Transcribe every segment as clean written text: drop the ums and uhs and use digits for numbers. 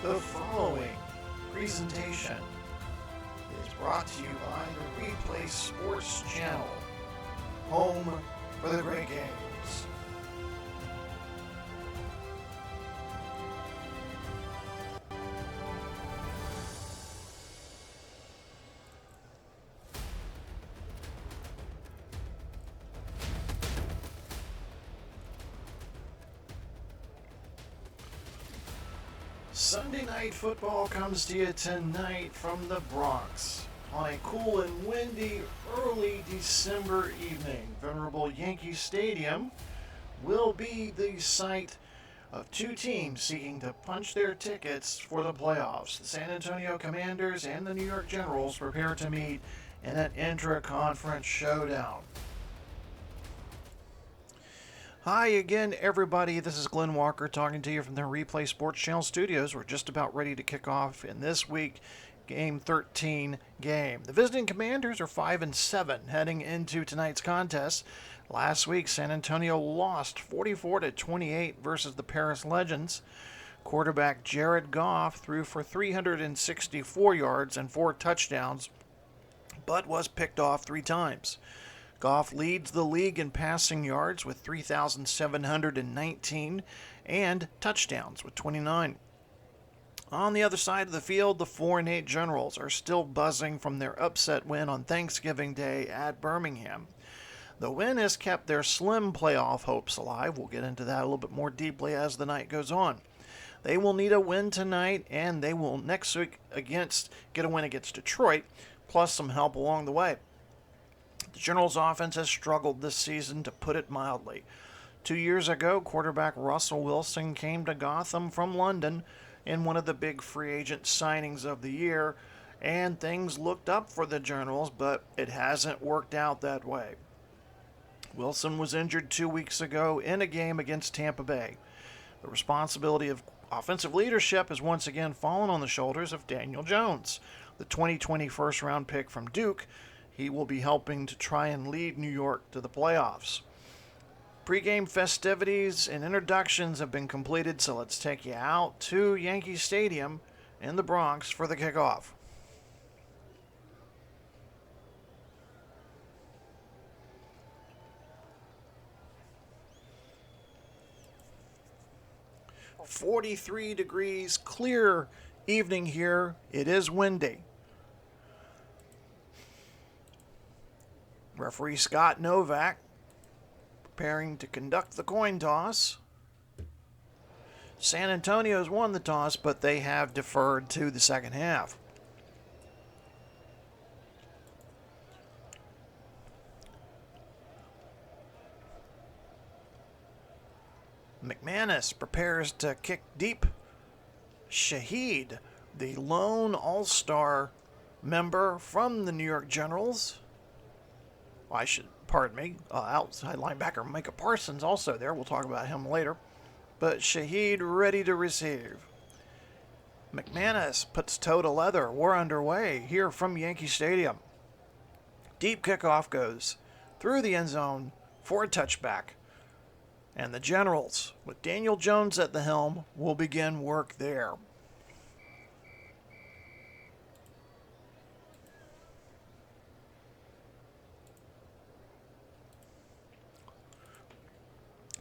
The following presentation is brought to you by the Replay Sports Channel, home for the great games. Sunday Night Football comes to you tonight from the Bronx on a cool and windy early December evening. Venerable Yankee Stadium will be the site of two teams seeking to punch their tickets for the playoffs. The San Antonio Commanders and the New York Generals prepare to meet in an intra-conference showdown. Hi again, everybody. This is Glenn Walker talking to you from the Replay Sports Channel studios. We're just about ready to kick off in this week Game 13 game. The visiting Commanders are 5-7 heading into tonight's contest. Last week, San Antonio lost 44-28 versus the Paris Legends. Quarterback Jared Goff threw for 364 yards and 4 touchdowns, but was picked off 3 times. Goff leads the league in passing yards with 3,719 and touchdowns with 29. On the other side of the field, the 4-8 Generals are still buzzing from their upset win on Thanksgiving Day at Birmingham. The win has kept their slim playoff hopes alive. We'll get into that a little bit more deeply as the night goes on. They will need a win tonight, and they will next week get a win against Detroit, plus some help along the way. The Generals' offense has struggled this season, to put it mildly. 2 years ago, quarterback Russell Wilson came to Gotham from London in one of the big free agent signings of the year, and things looked up for the Generals, but it hasn't worked out that way. Wilson was injured 2 weeks ago in a game against Tampa Bay. The responsibility of offensive leadership has once again fallen on the shoulders of Daniel Jones, the 2020 first-round pick from Duke. He will be helping to try and lead New York to the playoffs. Pre-game festivities and introductions have been completed, so let's take you out to Yankee Stadium in the Bronx for the kickoff. "43 degrees, clear evening here. It is windy." Referee Scott Novak preparing to conduct the coin toss. San Antonio's won the toss, but they have deferred to the second half. McManus prepares to kick deep. Shaheed, the lone all-star member from the New York Generals, pardon me, outside linebacker Micah Parsons also there. We'll talk about him later. But Shaheed ready to receive. McManus puts toe to leather. We're underway here from Yankee Stadium. Deep kickoff goes through the end zone for a touchback. And the Generals, with Daniel Jones at the helm, will begin work there.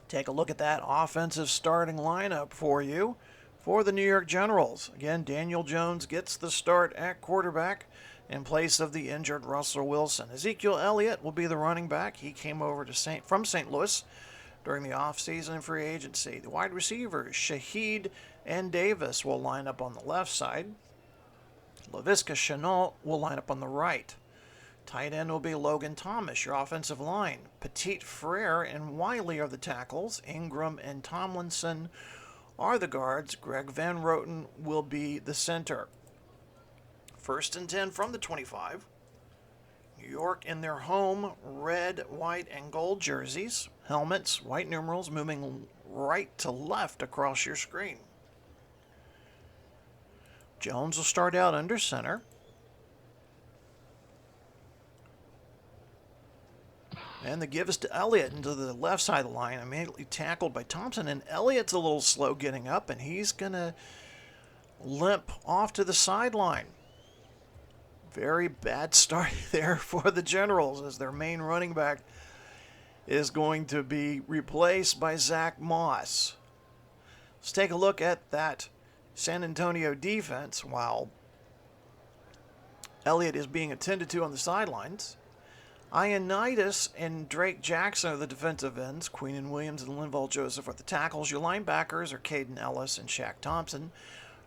Take a look at that offensive starting lineup for you for the New York Generals. Again, Daniel Jones gets the start at quarterback in place of the injured Russell Wilson. Ezekiel Elliott will be the running back. He came over from St. Louis during the offseason free agency. The wide receivers, Shaheed and Davis, will line up on the left side. Laviska Shenault will line up on the right. Tight end will be Logan Thomas, your offensive line. Petit Frere and Wiley are the tackles. Ingram and Tomlinson are the guards. Greg Van Roten will be the center. 1st and 10 from the 25. New York in their home red, white, and gold jerseys. Helmets, white numerals moving right to left across your screen. Jones will start out under center. And the give is to Elliott into the left side of the line, immediately tackled by Thompson. And Elliott's a little slow getting up, and he's going to limp off to the sideline. Very bad start there for the Generals, as their main running back is going to be replaced by Zach Moss. Let's take a look at that San Antonio defense while Elliott is being attended to on the sidelines. Ioannidis and Drake Jackson are the defensive ends. Queenan Williams and Linval Joseph are the tackles. Your linebackers are Caden Ellis and Shaq Thompson.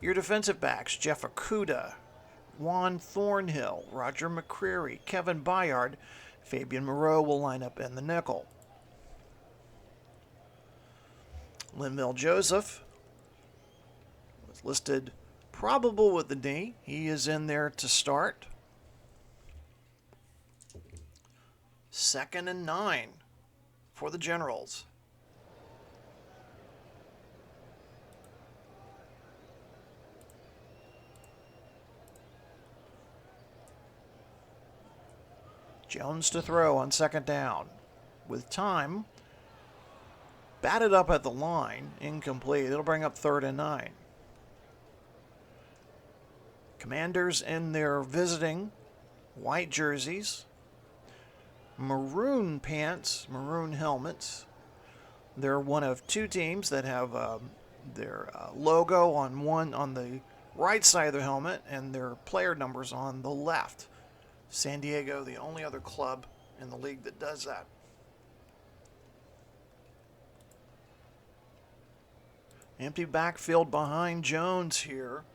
Your defensive backs, Jeff Okudah, Juan Thornhill, Roger McCreary, Kevin Byard, Fabian Moreau will line up in the nickel. Linval Joseph was listed probable with the knee. He is in there to start. 2nd and 9 for the Generals. Jones to throw on 2nd down. With time, batted up at the line, incomplete. It'll bring up 3rd and 9. Commanders in their visiting white jerseys. Maroon pants, maroon helmets. They're one of two teams that have their logo on the right side of their helmet and their player numbers on the left. San Diego, the only other club in the league that does that. Empty backfield behind Jones here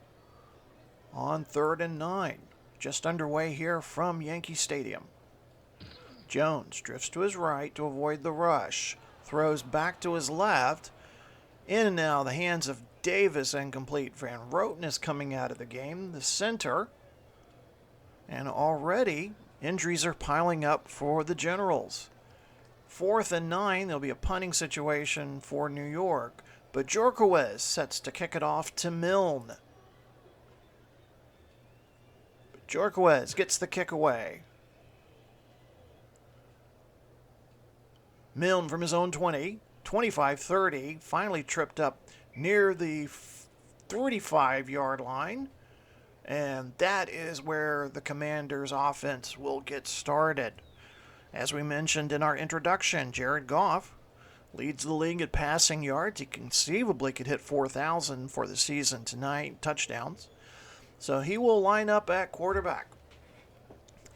on 3rd and 9. Just underway here from Yankee Stadium. Jones drifts to his right to avoid the rush. Throws back to his left. In and now the hands of Davis, incomplete. Van Roten is coming out of the game. The center. And already injuries are piling up for the Generals. 4th and 9. There'll be a punting situation for New York. But Jorquez sets to kick it off to Milne. But Jorquez gets the kick away. Milne from his own 20, 25-30, finally tripped up near the 35-yard line. And that is where the Commanders' offense will get started. As we mentioned in our introduction, Jared Goff leads the league at passing yards. He conceivably could hit 4,000 for the season tonight, touchdowns. So he will line up at quarterback.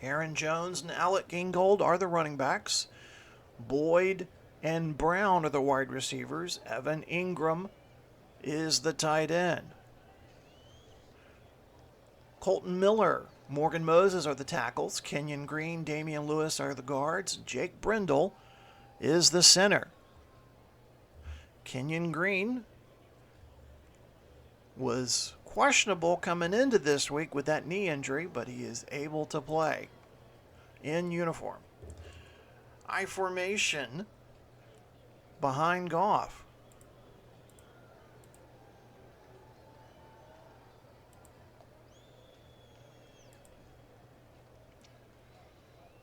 Aaron Jones and Alec Gingold are the running backs. Boyd and Brown are the wide receivers. Evan Ingram is the tight end. Colton Miller, Morgan Moses are the tackles. Kenyon Green, Damian Lewis are the guards. Jake Brindle is the center. Kenyon Green was questionable coming into this week with that knee injury, but he is able to play in uniform. I formation behind Goff.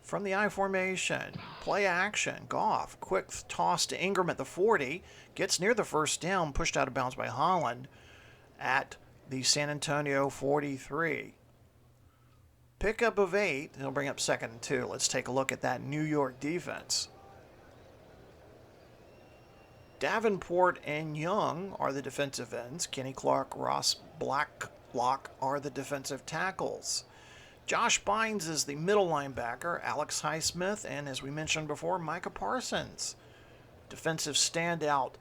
From the I formation, play action, Goff, quick toss to Ingram at the 40, gets near the first down, pushed out of bounds by Holland at the San Antonio 43. Pickup of 8, he'll bring up 2nd and 2. Let's take a look at that New York defense. Davenport and Young are the defensive ends. Kenny Clark, Ross Blacklock are the defensive tackles. Josh Bynes is the middle linebacker, Alex Highsmith, and as we mentioned before, Micah Parsons. Defensive standout,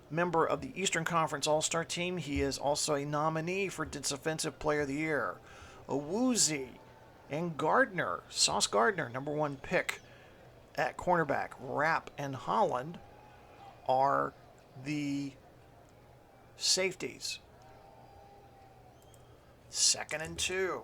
member of the Eastern Conference All-Star team. He is also a nominee for Defensive Player of the Year. Owuzie and Gardner, Sauce Gardner, number 1 pick at cornerback. Rapp and Holland are the safeties. 2nd and 2.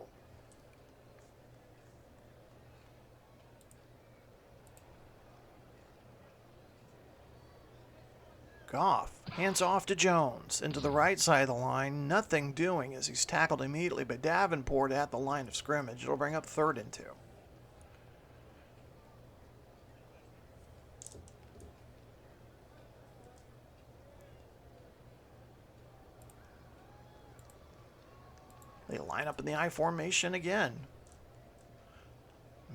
Goff hands off to Jones into the right side of the line. Nothing doing as he's tackled immediately by Davenport at the line of scrimmage. It'll bring up 3rd and 2. They line up in the I formation again.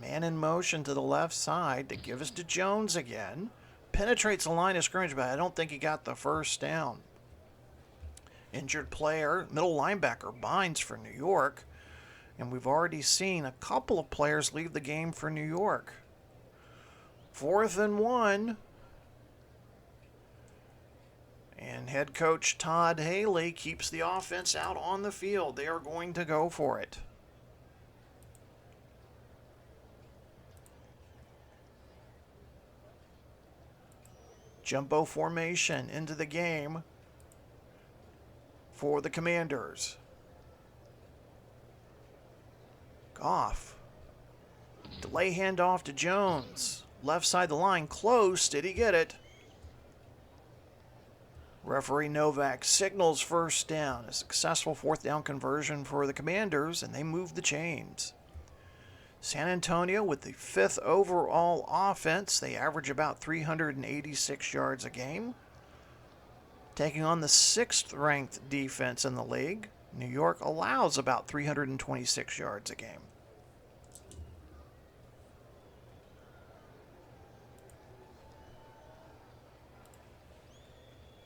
Man in motion to the left side to give us to Jones again. Penetrates the line of scrimmage, but I don't think he got the first down. Injured player, middle linebacker, Bynes for New York. And we've already seen a couple of players leave the game for New York. 4th and 1. And head coach Todd Haley keeps the offense out on the field. They are going to go for it. Jumbo formation into the game for the Commanders. Goff. Delay handoff to Jones. Left side of the line, close. Did he get it? Referee Novak signals first down. A successful 4th down conversion for the Commanders, and they move the chains. San Antonio with the 5th overall offense. They average about 386 yards a game. Taking on the 6th ranked defense in the league. New York allows about 326 yards a game.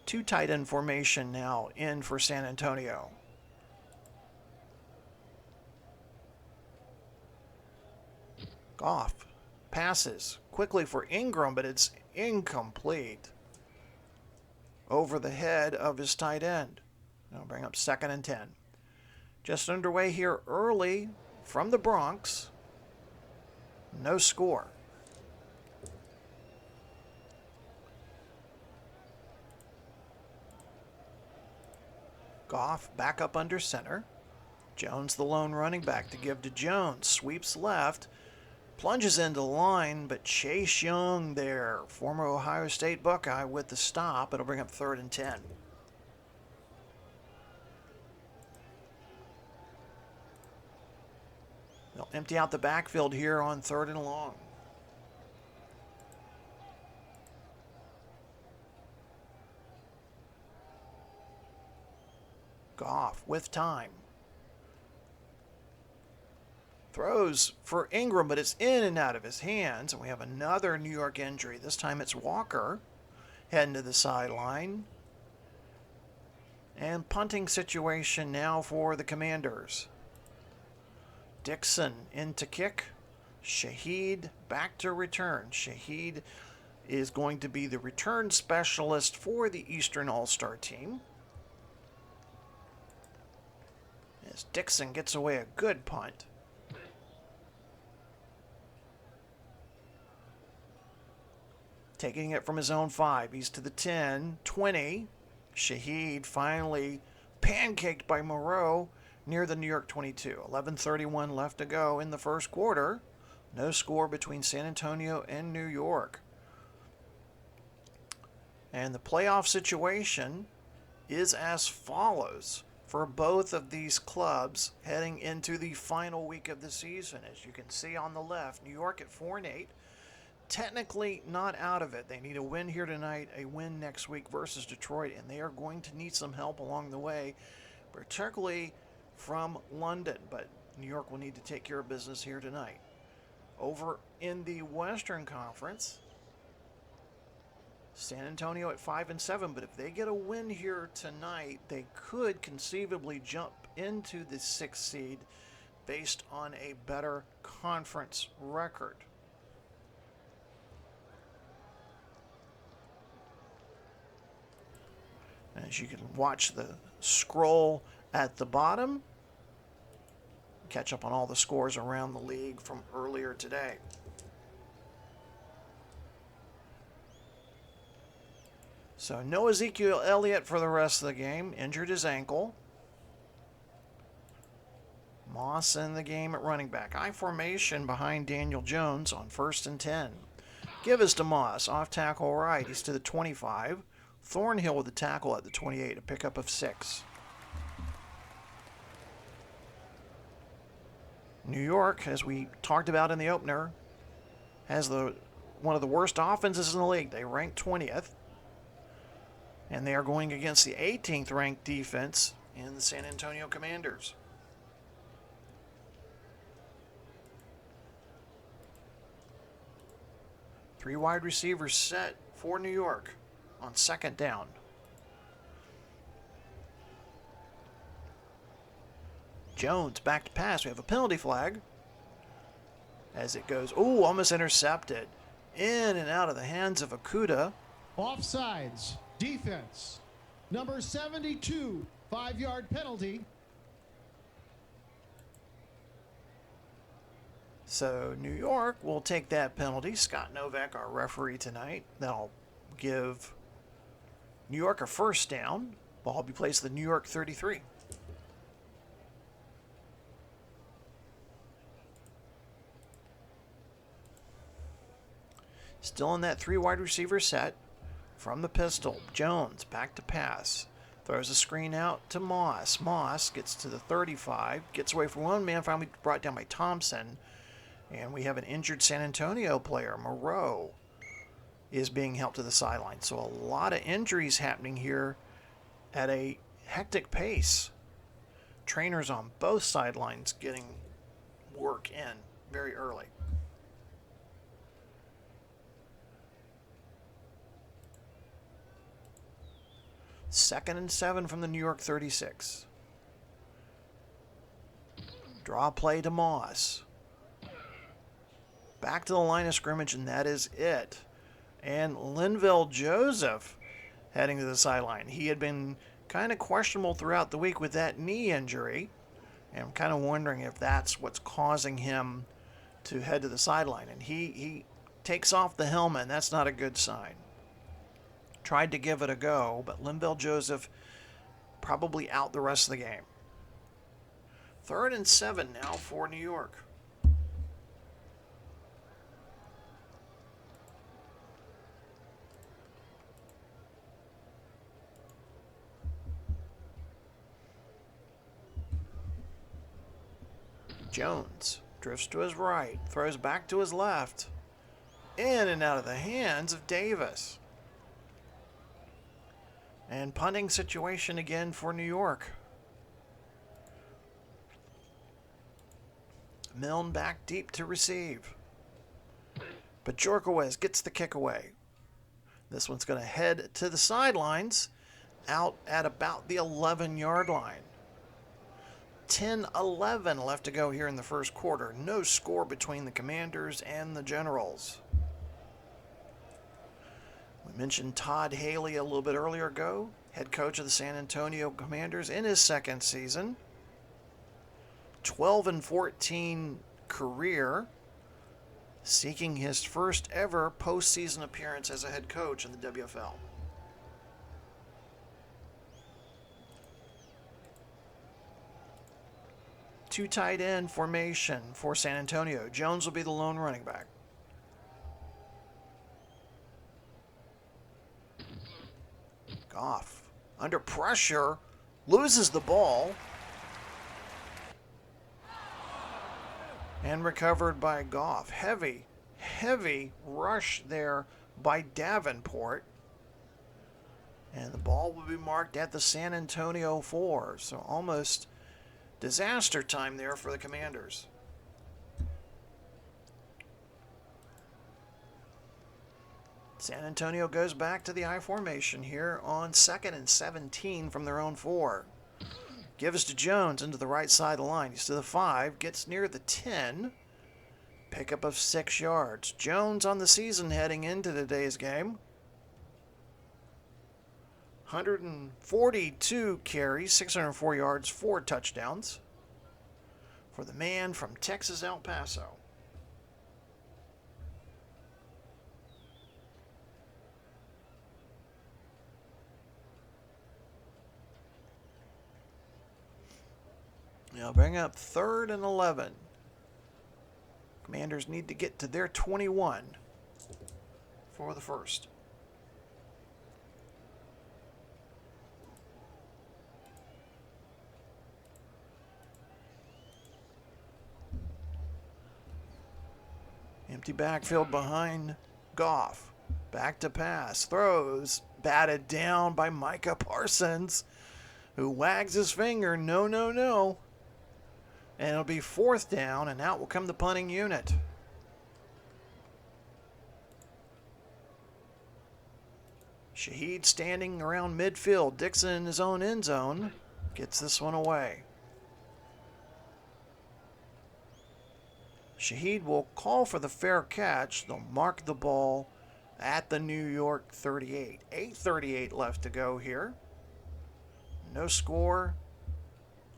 Two tight end formation now in for San Antonio. Goff passes quickly for Ingram, but it's incomplete. Over the head of his tight end. That'll bring up 2nd and 10. Just underway here early from the Bronx. No score. Goff back up under center. Jones the lone running back to give to Jones. Sweeps left. Plunges into the line, but Chase Young there, former Ohio State Buckeye, with the stop. It'll bring up 3rd and 10. They'll empty out the backfield here on 3rd and long. Goff with time. Throws for Ingram, but it's in and out of his hands. And we have another New York injury. This time it's Walker heading to the sideline. And punting situation now for the Commanders. Dixon in to kick. Shaheed back to return. Shaheed is going to be the return specialist for the Eastern All-Star team. As Dixon gets away a good punt. Taking it from his own 5. He's to the 10, 20. Shaheed finally pancaked by Moreau near the New York 22. 11:31 left to go in the first quarter. No score between San Antonio and New York. And the playoff situation is as follows for both of these clubs heading into the final week of the season. As you can see on the left, New York at 4-8. Technically not out of it. They need a win here tonight, a win next week versus Detroit, and they are going to need some help along the way, particularly from London. But New York will need to take care of business here tonight. Over in the Western Conference, San Antonio at 5-7, but if they get a win here tonight, they could conceivably jump into the 6th seed based on a better conference record. As you can watch the scroll at the bottom, catch up on all the scores around the league from earlier today. So no Ezekiel Elliott for the rest of the game. Injured his ankle. Moss in the game at running back. I formation behind Daniel Jones on 1st and 10. Give us to Moss. Off tackle right. He's to the 25. Thornhill with the tackle at the 28. A pickup of 6. New York, as we talked about in the opener, has one of the worst offenses in the league. They rank 20th. And they are going against the 18th ranked defense in the San Antonio Commanders. Three wide receivers set for New York on 2nd down. Jones back to pass. We have a penalty flag as it goes. Oh, almost intercepted. In and out of the hands of Okuda. Offsides. Defense. Number 72. 5-yard penalty. So New York will take that penalty. Scott Novak, our referee tonight. That'll give New York a 1st down. Ball will be placed at the New York 33. Still in that 3 wide receiver set. From the pistol, Jones back to pass. Throws a screen out to Moss. Moss gets to the 35. Gets away from one man, finally brought down by Thompson. And we have an injured San Antonio player. Moreau is being helped to the sideline. So a lot of injuries happening here at a hectic pace. Trainers on both sidelines getting work in very early. Second and 7 from the New York 36. Draw play to Moss. Back to the line of scrimmage, and that is it. And Linville Joseph heading to the sideline. He had been kind of questionable throughout the week with that knee injury. And I'm kind of wondering if that's what's causing him to head to the sideline. And he takes off the helmet, and that's not a good sign. Tried to give it a go, but Linville Joseph probably out the rest of the game. 3rd and 7 now for New York. Jones drifts to his right, throws back to his left, in and out of the hands of Davis. And punting situation again for New York. Milne back deep to receive. But Jorkowez gets the kick away. This one's going to head to the sidelines out at about the 11-yard line. 10-11 left to go here in the first quarter. No score between the Commanders and the Generals. We mentioned Todd Haley a little bit earlier ago, head coach of the San Antonio Commanders in his 2nd season. 12-14 career, seeking his first ever postseason appearance as a head coach in the WFL. two tight end formation for San Antonio. Jones will be the lone running back. Goff, under pressure, loses the ball. And recovered by Goff. Heavy rush there by Davenport. And the ball will be marked at the San Antonio 4. So almost disaster time there for the Commanders. San Antonio goes back to the I formation here on 2nd and 17 from their own 4. Gives to Jones into the right side of the line. He's to the 5, gets near the 10. Pickup of 6 yards. Jones on the season heading into today's game. 142 carries, 604 yards, 4 touchdowns for the man from Texas, El Paso. Now bring up 3rd and 11. Commanders need to get to their 21 for the first. Empty backfield behind Goff. Back to pass. Throws. Batted down by Micah Parsons, who wags his finger. No, no, no. And it'll be 4th down, and out will come the punting unit. Shaheed standing around midfield. Dixon in his own end zone gets this one away. Shaheed will call for the fair catch. They'll mark the ball at the New York 38. 8:38 left to go here. No score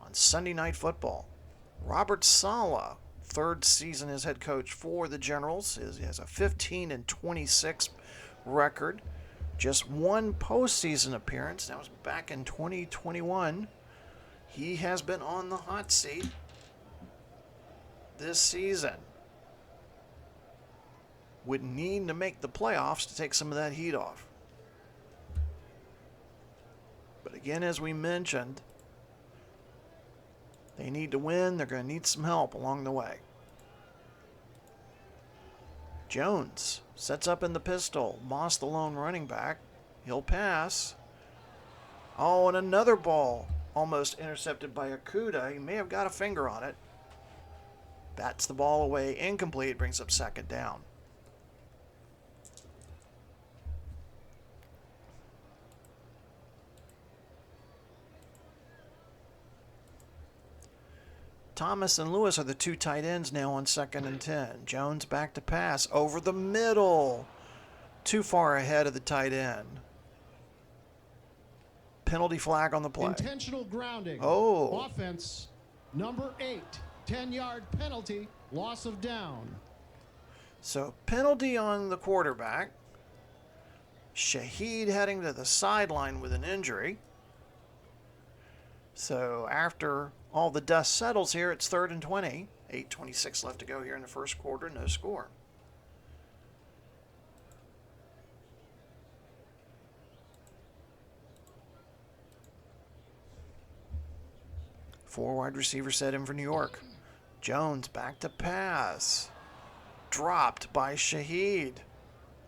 on Sunday Night Football. Robert Saleh, 3rd season as head coach for the Generals. He has a 15-26 record. Just 1 postseason appearance. That was back in 2021. He has been on the hot seat this season. Would need to make the playoffs to take some of that heat off. But again, as we mentioned, they need to win. They're going to need some help along the way. Jones sets up in the pistol. Moss, the lone running back. He'll pass. Oh, and another ball almost intercepted by Okuda. He may have got a finger on it. Bats the ball away. Incomplete. Brings up 2nd down. Thomas and Lewis are the 2 tight ends now on 2nd and 10. Jones back to pass over the middle. Too far ahead of the tight end. Penalty flag on the play. Intentional grounding. Oh. Offense, number 8. 10-yard penalty, loss of down. So penalty on the quarterback. Shaheed heading to the sideline with an injury. So after all the dust settles here, it's 3rd and 20. 8:26 left to go here in the first quarter. No score. Four wide receivers set in for New York. Jones back to pass. Dropped by Shaheed.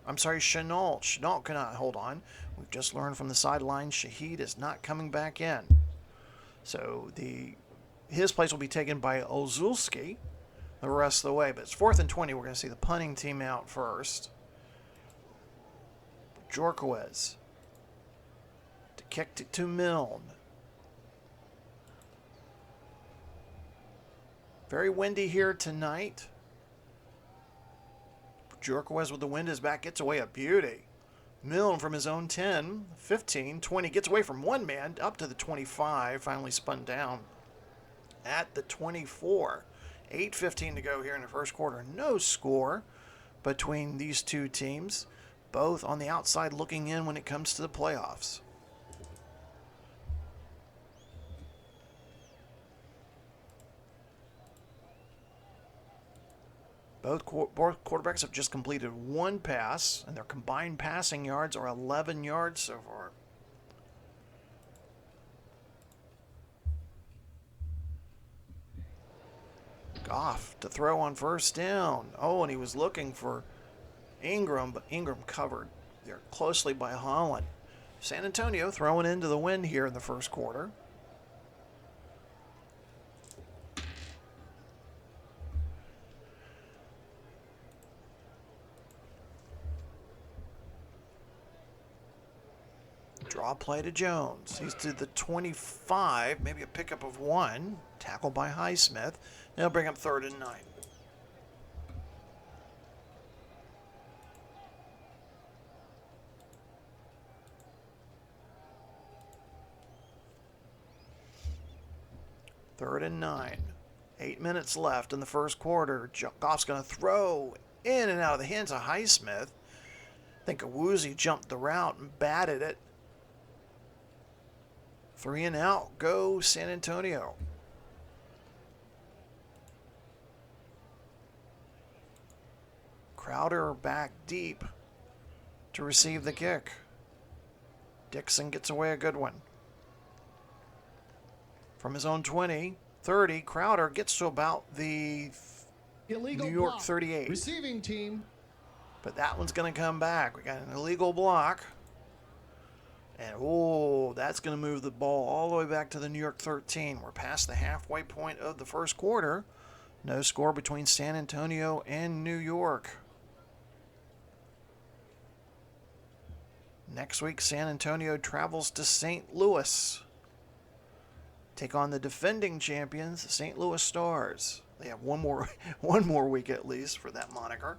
I'm sorry, Chenault. Chenault cannot hold on. We've just learned from the sideline Shaheed is not coming back in. So his place will be taken by Ozulski the rest of the way. But it's 4th and 20. We're going to see the punting team out first. Jorquez to kick it to Milne. Very windy here tonight. Jorquez with the wind is back, gets away a beauty. Milne from his own 10, 15, 20, gets away from one man up to the 25, finally spun down at the 24. 8:15 to go here in the first quarter. No score between these two teams, both on the outside looking in when it comes to the playoffs. Both quarterbacks have just completed one pass, and their combined passing yards are 11 yards so far. Goff to throw on first down. Oh, and he was looking for Ingram, but Ingram covered there closely by Holland. San Antonio throwing into the wind here in the first quarter. Draw play to Jones. He's to the 25, maybe a pickup of 1. Tackled by Highsmith. They'll bring up 3rd and 9. Third and 9. 8 minutes left in the first quarter. Goff's going to throw in and out of the hands of Highsmith. I think Awuzie jumped the route and batted it. 3 and out. Go San Antonio. Crowder back deep to receive the kick. Dixon gets away a good one. From his own 20, 30, Crowder gets to about the Illegal New York block. 38. Receiving team. But that one's going to come back. We got an illegal block. And, oh, that's going to move the ball all the way back to the New York 13. We're past the halfway point of the first quarter. No score between San Antonio and New York. Next week, San Antonio travels to St. Louis. Take on the defending champions, the St. Louis Stars. They have one more week at least for that moniker.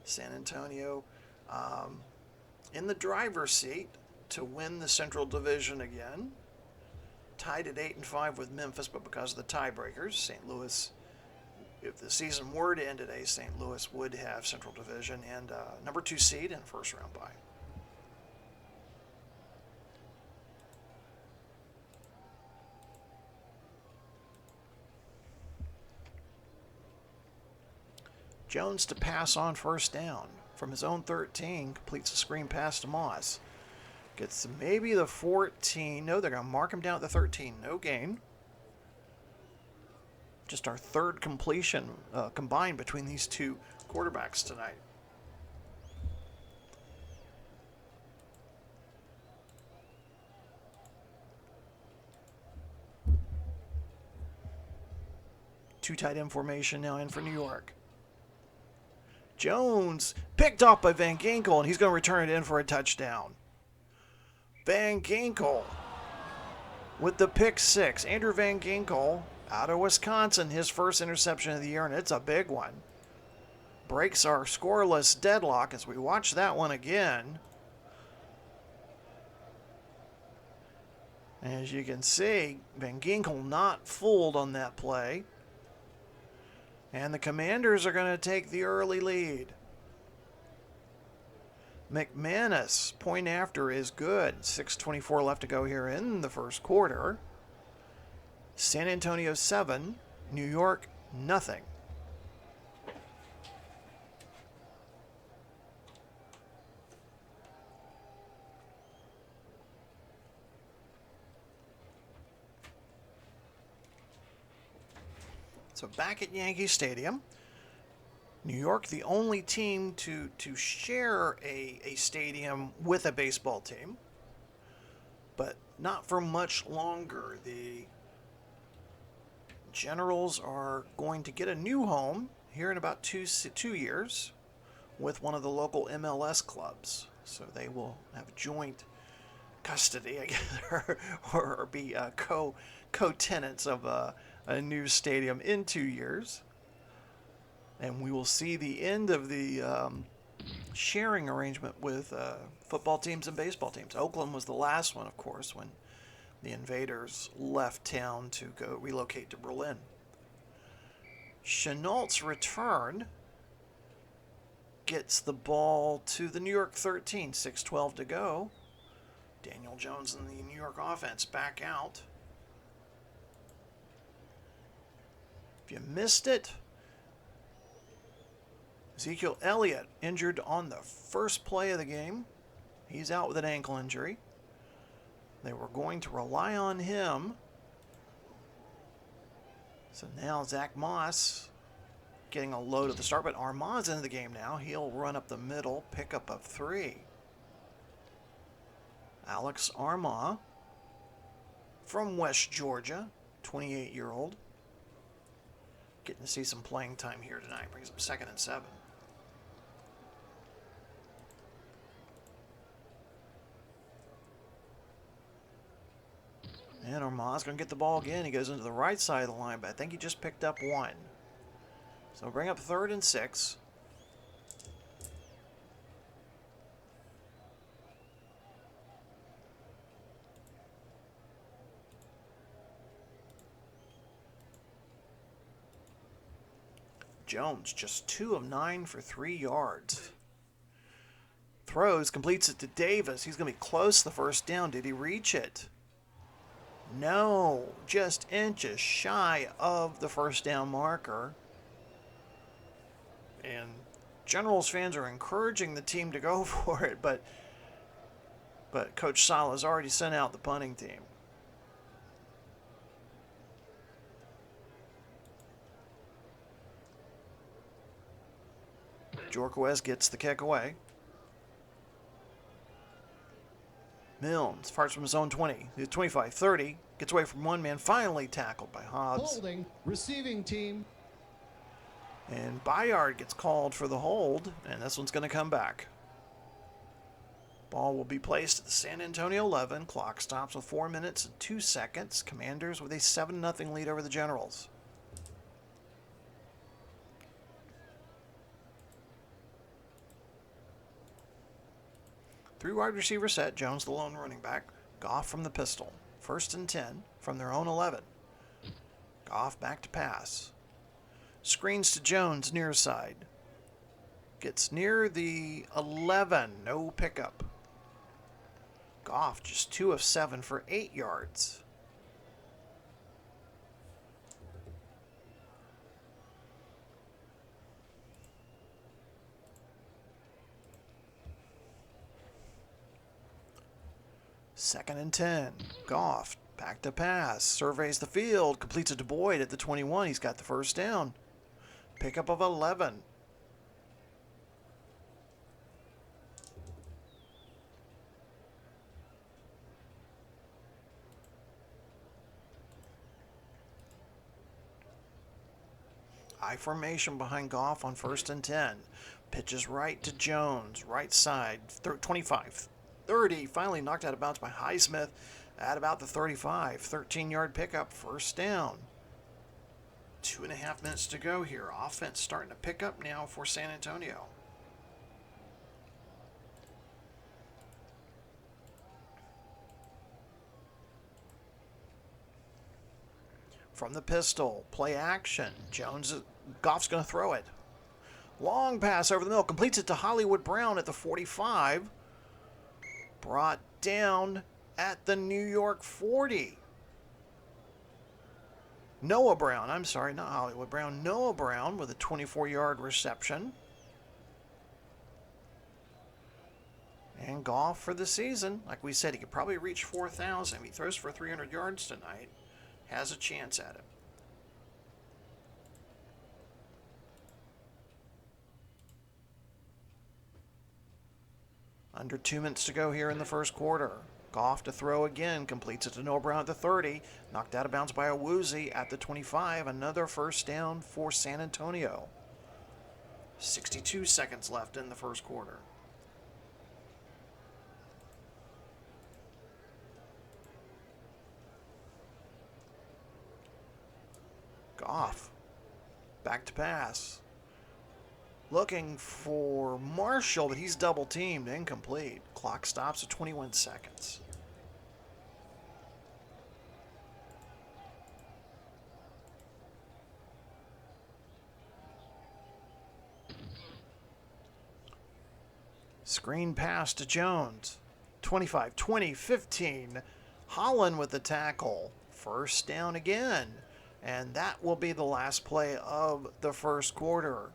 San Antonio in the driver's seat to win the Central Division again. Tied at 8-5 with Memphis, but because of the tiebreakers, St. Louis, if the season were to end today, St. Louis would have Central Division and number 2 seed and first round bye. Jones to pass on first down. From his own 13, completes a screen pass to Moss. Gets maybe the 14. No, they're going to mark him down at the 13. No gain. Just our third completion combined between these two quarterbacks tonight. Two tight end formation now in for New York. Jones picked off by Van Ginkel, and he's going to return it in for a touchdown. Van Ginkel with the pick 6. Andrew Van Ginkel out of Wisconsin, his first interception of the year, and it's a big one. Breaks our scoreless deadlock as we watch that one again. As you can see, Van Ginkel not fooled on that play. And the Commanders are going to take the early lead. McManus, point after, is good. 6:24 left to go here in the first quarter. San Antonio 7, New York nothing. So back at Yankee Stadium, New York, the only team to share a stadium with a baseball team, but not for much longer. The Generals are going to get a new home here in about two years with one of the local MLS clubs. So they will have joint custody, I guess, or be co-tenants of a new stadium in 2 years. And we will see the end of the sharing arrangement with football teams and baseball teams. Oakland was the last one, of course, when the Invaders left town to go relocate to Berlin. Chenault's return gets the ball to the New York 13, 6:12 to go. Daniel Jones and the New York offense back out. If you missed it, Ezekiel Elliott injured on the first play of the game. He's out with an ankle injury. They were going to rely on him. So now Zach Moss getting a load at the start, but Armand's into the game now. He'll run up the middle, pickup of 3. Alex Armand from West Georgia, 28-year-old. Getting to see some playing time here tonight. Brings up 2nd and 7. And Armand's going to get the ball again. He goes into the right side of the line, but I think he just picked up 1. So bring up 3rd and 6. Jones just 2 of 9 for 3 yards. Throws, completes it to Davis. He's going to be close to the first down. Did he reach it? No, just inches shy of the first down marker. And Generals fans are encouraging the team to go for it, but Coach Sala's already sent out the punting team. Jorquez gets the kick away. Milnes fires from his own 20. 25, 30. Gets away from one man. Finally tackled by Hobbs. Holding, receiving team. And Bayard gets called for the hold, and this one's going to come back. Ball will be placed at the San Antonio 11. Clock stops with 4 minutes and 2 seconds. Commanders with a 7-0 lead over the Generals. Three wide receiver set. Jones the lone running back. Goff from the pistol. 1st and 10 from their own 11. Goff back to pass. Screens to Jones near side. Gets near the 11. No pickup. Goff just 2 of 7 for 8 yards. Second and 10. Goff back to pass. Surveys the field. Completes it to Boyd at the 21. He's got the first down. Pickup of 11. I formation behind Goff on 1st and 10. Pitches right to Jones. Right side. 25. 30. Finally knocked out of bounds by Highsmith at about the 35. 13-yard pickup. First down. 2.5 minutes to go here. Offense starting to pick up now for San Antonio. From the pistol, play action. Goff's going to throw it. Long pass over the middle. Completes it to Hollywood Brown at the 45. Brought down at the New York 40. Noah Brown, I'm sorry, not Hollywood Brown. Noah Brown with a 24-yard reception. And Goff for the season. Like we said, he could probably reach 4,000. If he throws for 300 yards tonight, has a chance at it. Under 2 minutes to go here in the first quarter. Goff to throw again. Completes it to Noah Brown at the 30. Knocked out of bounds by Awuzie at the 25. Another first down for San Antonio. 62 seconds left in the first quarter. Goff. Back to pass. Looking for Marshall, but he's double teamed. Incomplete. Clock stops at 21 seconds. Screen pass to Jones. 25, 20, 15. Holland with the tackle. First down again. And that will be the last play of the first quarter.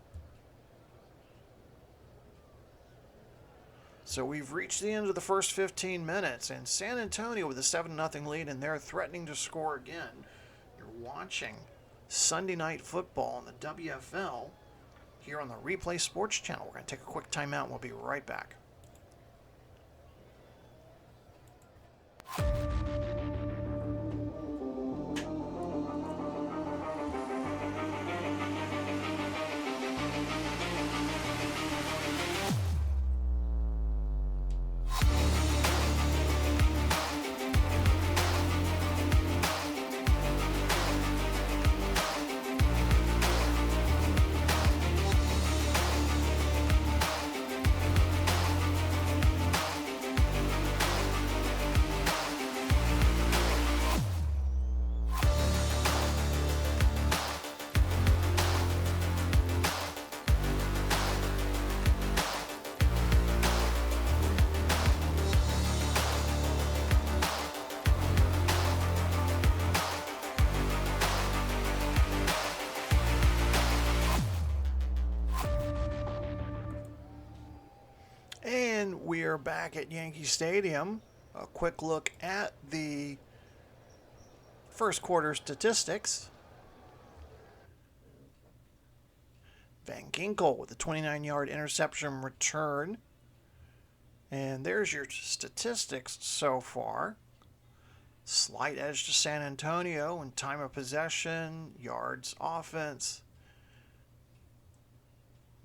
So we've reached the end of the first 15 minutes, and San Antonio with a 7-0 lead, and they're threatening to score again. You're watching Sunday Night Football on the WFL here on the Replay Sports Channel. We're going to take a quick timeout, and we'll be right back. And we're back at Yankee Stadium. A quick look at the first quarter statistics. Van Ginkel with a 29-yard interception return. And there's your statistics so far. Slight edge to San Antonio in time of possession, yards, offense.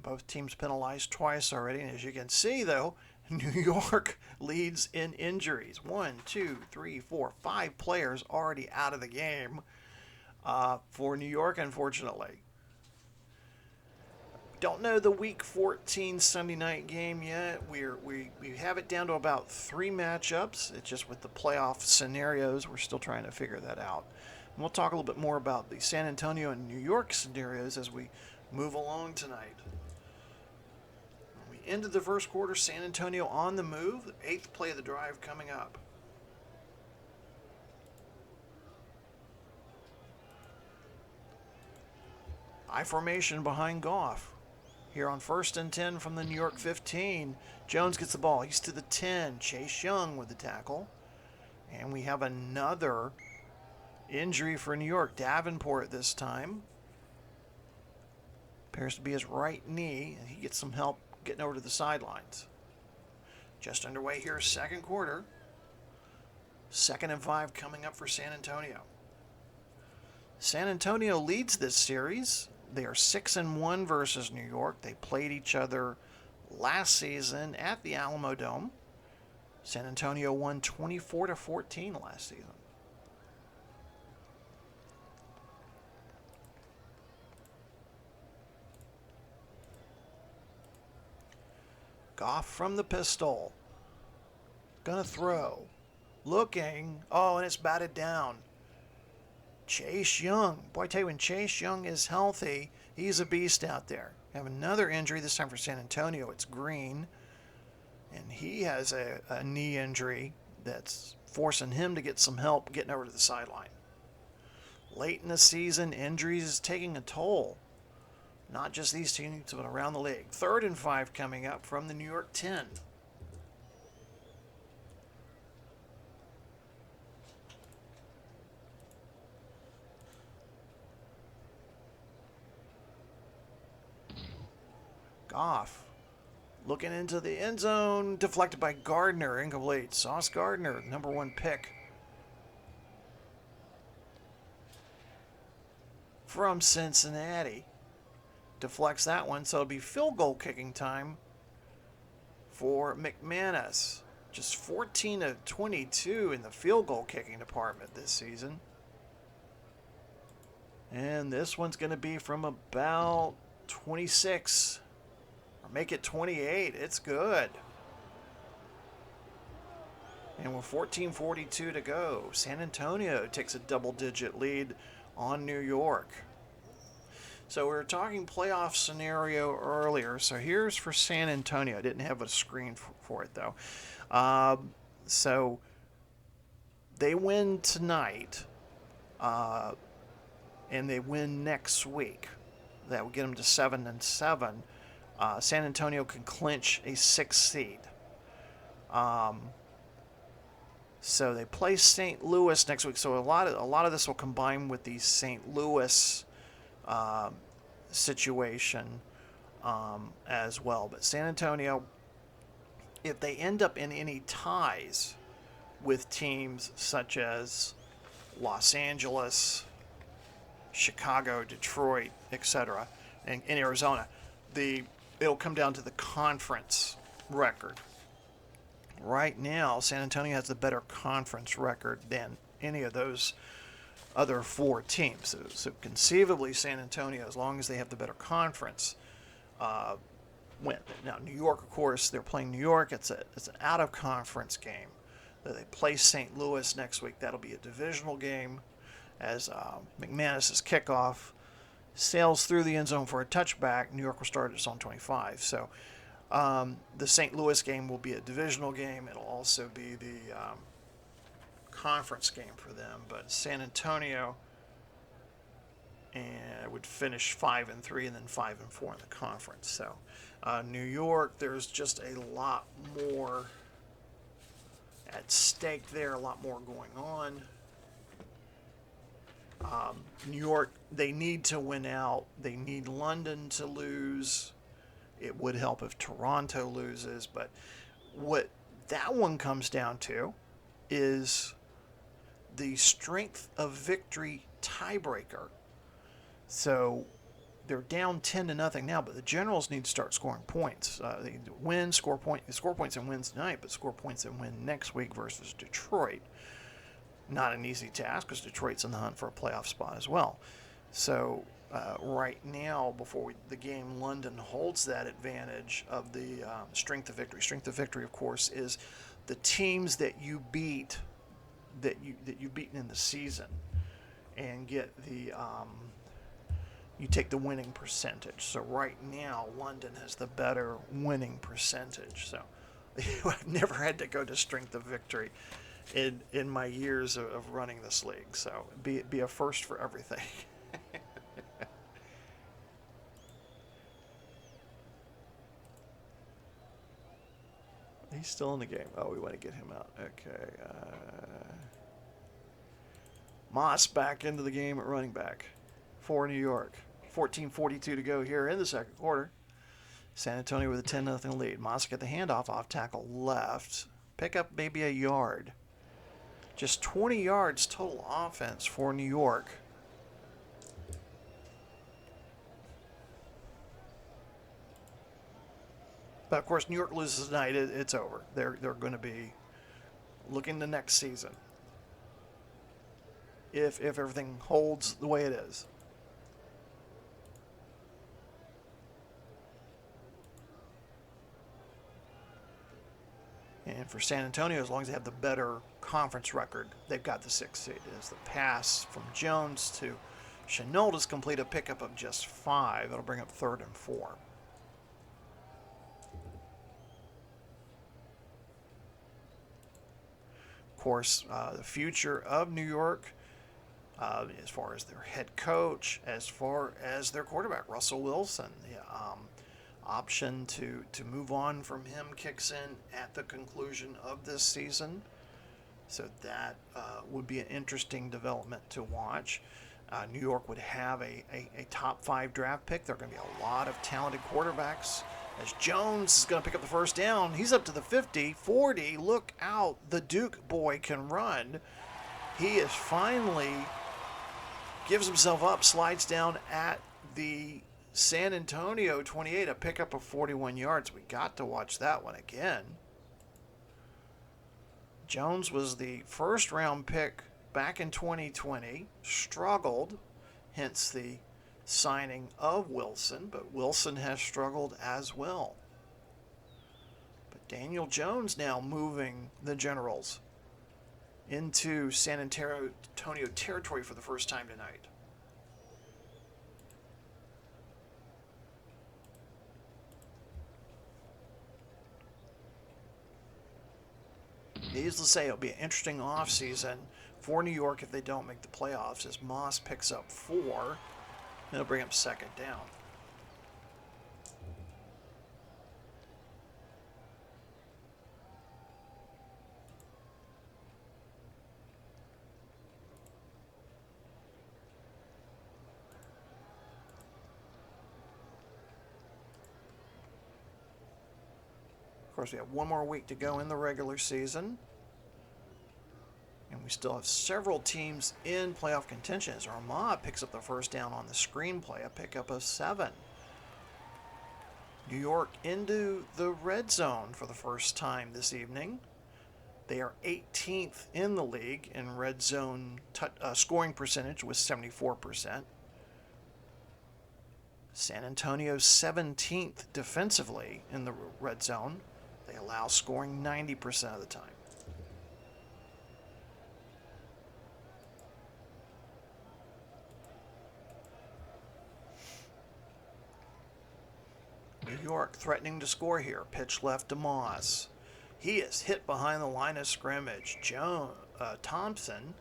Both teams penalized twice already. And as you can see, though, New York leads in injuries. 1, 2, 3, 4, 5 players already out of the game for New York, unfortunately. Don't know the Week 14 Sunday night game yet. We have it down to about 3 matchups. It's just with the playoff scenarios, we're still trying to figure that out. And we'll talk a little bit more about the San Antonio and New York scenarios as we move along tonight. End of the first quarter, San Antonio on the move. 8th play of the drive coming up. I formation behind Goff. Here on 1st and 10 from the New York 15. Jones gets the ball. He's to the 10. Chase Young with the tackle. And we have another injury for New York. Davenport this time. Appears to be his right knee. And he gets some help getting over to the sidelines. Just underway here, second quarter. 2nd and 5 coming up for San Antonio. San Antonio leads this series. They are 6-1 versus New York. They played each other last season at the Alamo Dome. San Antonio won 24-14 last season. Goff from the pistol. Gonna throw. Looking. Oh, and it's batted down. Chase Young. Boy, I tell you, when Chase Young is healthy, he's a beast out there. Have another injury, this time for San Antonio. It's Green. And he has a knee injury that's forcing him to get some help getting over to the sideline. Late in the season, injuries is taking a toll. Not just these teams, but around the league. 3rd and 5 coming up from the New York 10. Goff looking into the end zone, deflected by Gardner, incomplete. Sauce Gardner, number 1 pick from Cincinnati. Deflects that one, so it'll be field goal kicking time for McManus. Just 14 of 22 in the field goal kicking department this season. And this one's going to be from about 26. Or make it 28. It's good. And with 14:42 to go, San Antonio takes a double-digit lead on New York. So we were talking playoff scenario earlier. So here's for San Antonio. I didn't have a screen for it, though. So they win tonight, and they win next week. That will get them to 7-7. San Antonio can clinch a 6th seed. So they play St. Louis next week. So a lot of this will combine with the St. Louis situation as well. But San Antonio, if they end up in any ties with teams such as Los Angeles, Chicago, Detroit, etc., and in Arizona, it'll come down to the conference record. Right now, San Antonio has the better conference record than any of those other 4 teams. So conceivably, San Antonio, as long as they have the better conference, win. Now, New York, of course, they're playing New York. It's an out-of-conference game. They play St. Louis next week. That'll be a divisional game as McManus's kickoff sails through the end zone for a touchback. New York will start at its own 25. So the St. Louis game will be a divisional game. It'll also be the conference game for them. But San Antonio would finish 5-3 and then 5-4 in the conference. So New York, there's just a lot more at stake there, a lot more going on. New York, they need to win out. They need London to lose. It would help if Toronto loses, but what that one comes down to is the strength of victory tiebreaker. So they're down 10-0 now, but the Generals need to start scoring points. They win, score points and wins tonight, but score points and win next week versus Detroit. Not an easy task because Detroit's in the hunt for a playoff spot as well. So right now, before the game, London holds that advantage of the strength of victory. Strength of victory, of course, is the teams that you beat, that you've beaten in the season, and get the you take the winning percentage. So right now, London has the better winning percentage. So I've never had to go to strength of victory in my years of running this league. So be a first for everything. He's still in the game. Oh, we want to get him out. Okay. Moss back into the game at running back for New York. 14:42 to go here in the second quarter. San Antonio with a 10-0 lead. Moss get the handoff off tackle left. Pick up maybe a yard. Just 20 yards total offense for New York. But of course, New York loses tonight. It's over. They're going to be looking to next season if everything holds the way it is. And for San Antonio, as long as they have the better conference record, they've got the 6th seed. As the pass from Jones to Chenault is complete, a pickup of just 5. It'll bring up 3rd and 4. Of course, the future of New York, as far as their head coach, as far as their quarterback, Russell Wilson, the option to move on from him kicks in at the conclusion of this season. So that would be an interesting development to watch. New York would have a top 5 draft pick. There are going to be a lot of talented quarterbacks. As Jones is going to pick up the first down, he's up to the 50, 40. Look out, the Duke boy can run. He is finally gives himself up, slides down at the San Antonio 28, a pickup of 41 yards. We got to watch that one again. Jones was the first round pick back in 2020, struggled, hence the signing of Wilson, but Wilson has struggled as well. But Daniel Jones now moving the Generals into San Antonio territory for the first time tonight. Needless to say, it'll be an interesting offseason for New York if they don't make the playoffs, as Moss picks up 4. It'll bring up 2nd down. course, we have one more week to go in the regular season. And we still have several teams in playoff contention as Armagh picks up the first down on the screenplay, a pickup of 7. New York into the red zone for the first time this evening. They are 18th in the league in red zone scoring percentage with 74%. San Antonio 17th defensively in the red zone. They allow scoring 90% of the time. New York threatening to score here. Pitch left to Moss. He is hit behind the line of scrimmage. Thompson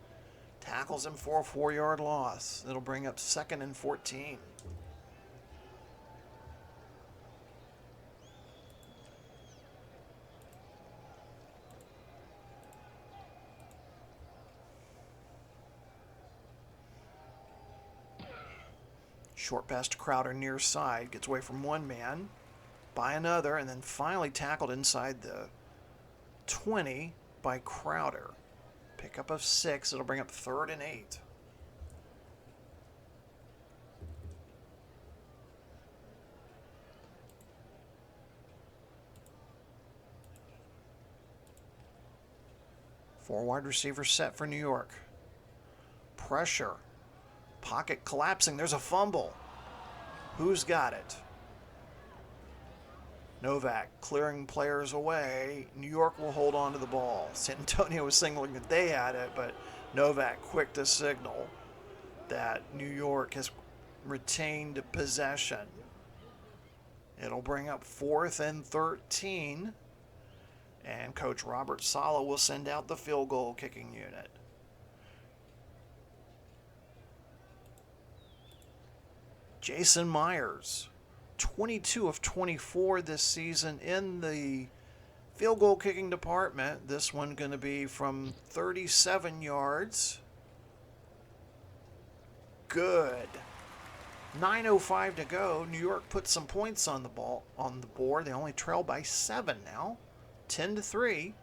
tackles him for a 4-yard loss. It'll bring up 2nd and 14. Short pass to Crowder near side. Gets away from one man by another, and then finally tackled inside the 20 by Crowder. Pickup of 6. It'll bring up 3rd and 8. Four wide receivers set for New York. Pressure. Pocket collapsing. There's a fumble. Who's got it? Novak clearing players away. New York will hold on to the ball. San Antonio was signaling that they had it, but Novak quick to signal that New York has retained possession. It'll bring up 4th and 13. And Coach Robert Saleh will send out the field goal kicking unit. Jason Myers, 22 of 24 this season in the field goal kicking department. This one going to be from 37 yards. Good. 9:05 to go. New York put some points on the board. They only trail by 7 now, 10-3,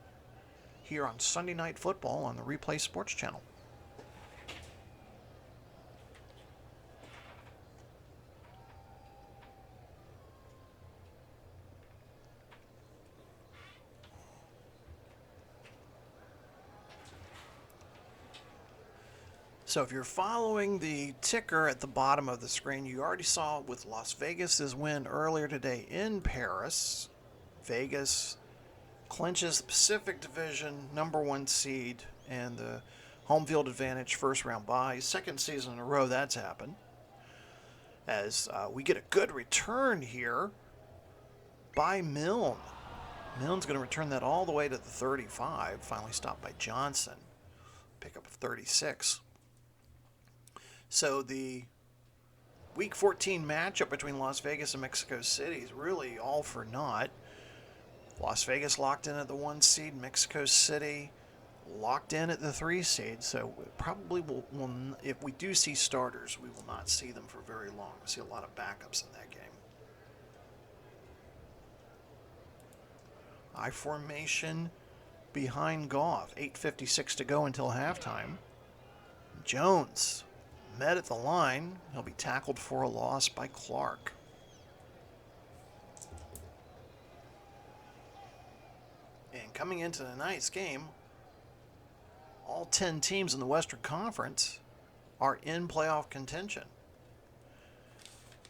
here on Sunday Night Football on the Replay Sports Channel. So if you're following the ticker at the bottom of the screen, you already saw with Las Vegas's win earlier today in Paris. Vegas clinches the Pacific Division #1 seed and the home field advantage first round bye. 2nd season in a row that's happened. As we get a good return here by Milne. Milne's going to return that all the way to the 35. Finally stopped by Johnson. Pickup of 36. So the Week 14 matchup between Las Vegas and Mexico City is really all for naught. Las Vegas locked in at the 1 seed, Mexico City locked in at the 3 seed. So probably will if we do see starters, we will not see them for very long. We'll see a lot of backups in that game. I formation behind Goff. 8:56 to go until halftime. Jones met at the line. He'll be tackled for a loss by Clark. And coming into tonight's game, all 10 teams in the Western Conference are in playoff contention.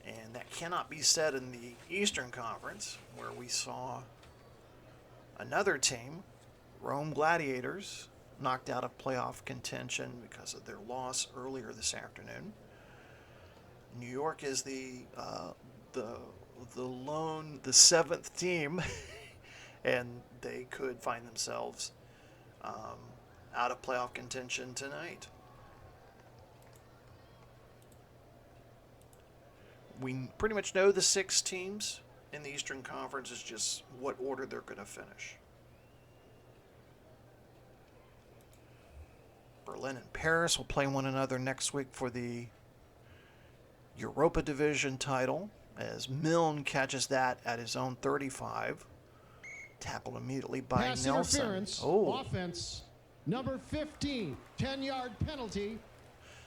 And that cannot be said in the Eastern Conference, where we saw another team, Rome Gladiators, knocked out of playoff contention because of their loss earlier this afternoon. New York is the 7th team, and they could find themselves out of playoff contention tonight. We pretty much know the 6 teams in the Eastern Conference. Is just what order they're going to finish. Berlin and Paris will play one another next week for the Europa Division title, as Milne catches that at his own 35. Tackled immediately by Pass Nelson. interference. Oh, Offense. Number 15. 10-yard penalty.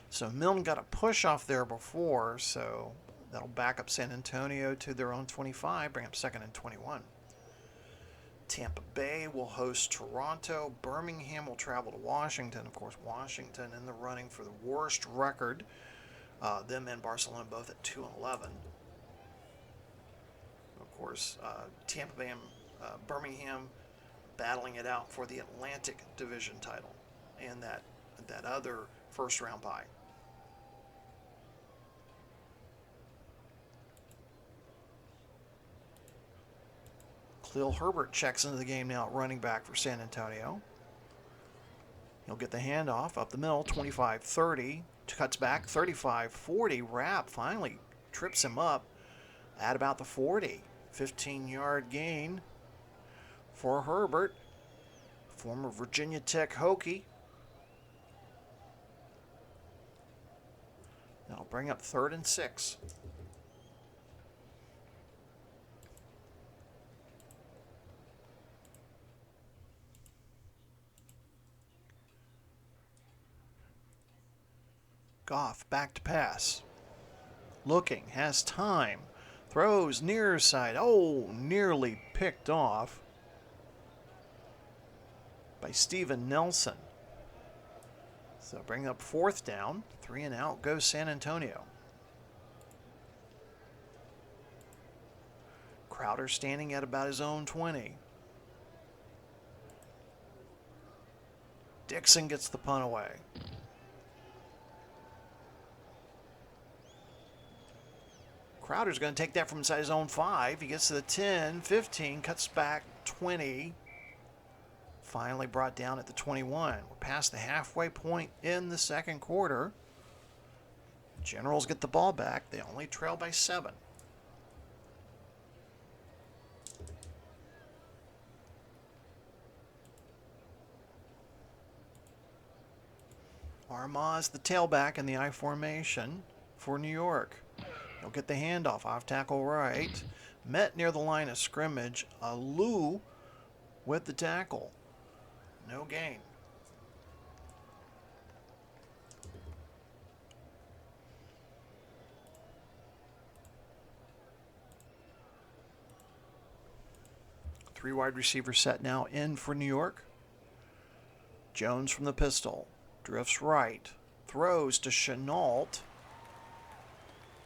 so Milne got a push off there before, so that'll back up San Antonio to their own 25, bring up 2nd and 21. Tampa Bay will host Toronto. Birmingham will travel to Washington. Of course, Washington in the running for the worst record. Them and Barcelona both at 2-11. Of course, Tampa Bay and Birmingham battling it out for the Atlantic Division title and that other first-round bye. Khalil Herbert checks into the game now at running back for San Antonio. He'll get the handoff up the middle, 25-30, cuts back, 35-40. Rapp finally trips him up at about the 40. 15-yard gain for Herbert, former Virginia Tech Hokie. That'll bring up 3rd and 6. Goff back to pass. Looking, has time. Throws near side. Oh, nearly picked off by Steven Nelson. So bring up 4th down. 3 and out goes San Antonio. Crowder standing at about his own 20. Dixon gets the punt away. Crowder's going to take that from inside his own 5. He gets to the 10, 15, cuts back 20. Finally brought down at the 21. We're past the halfway point in the second quarter. Generals get the ball back. They only trail by 7. Armaz, the tailback in the I formation for New York. He'll get the handoff off tackle right. Met near the line of scrimmage. Alou with the tackle. No gain. Three wide receiver set now in for New York. Jones from the pistol. Drifts right. Throws to Chenault.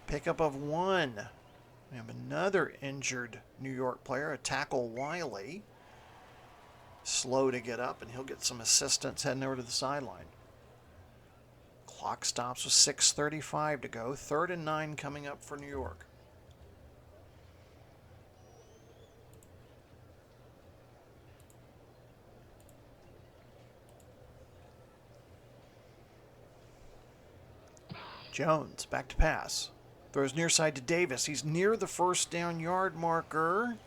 Pickup of 1. We have another injured New York player, a tackle Wiley. Slow to get up, and he'll get some assistance heading over to the sideline. Clock stops with 6:35 to go. 3rd and 9 coming up for New York. Jones back to pass. Throws near side to Davis. He's near the 1st down yard marker.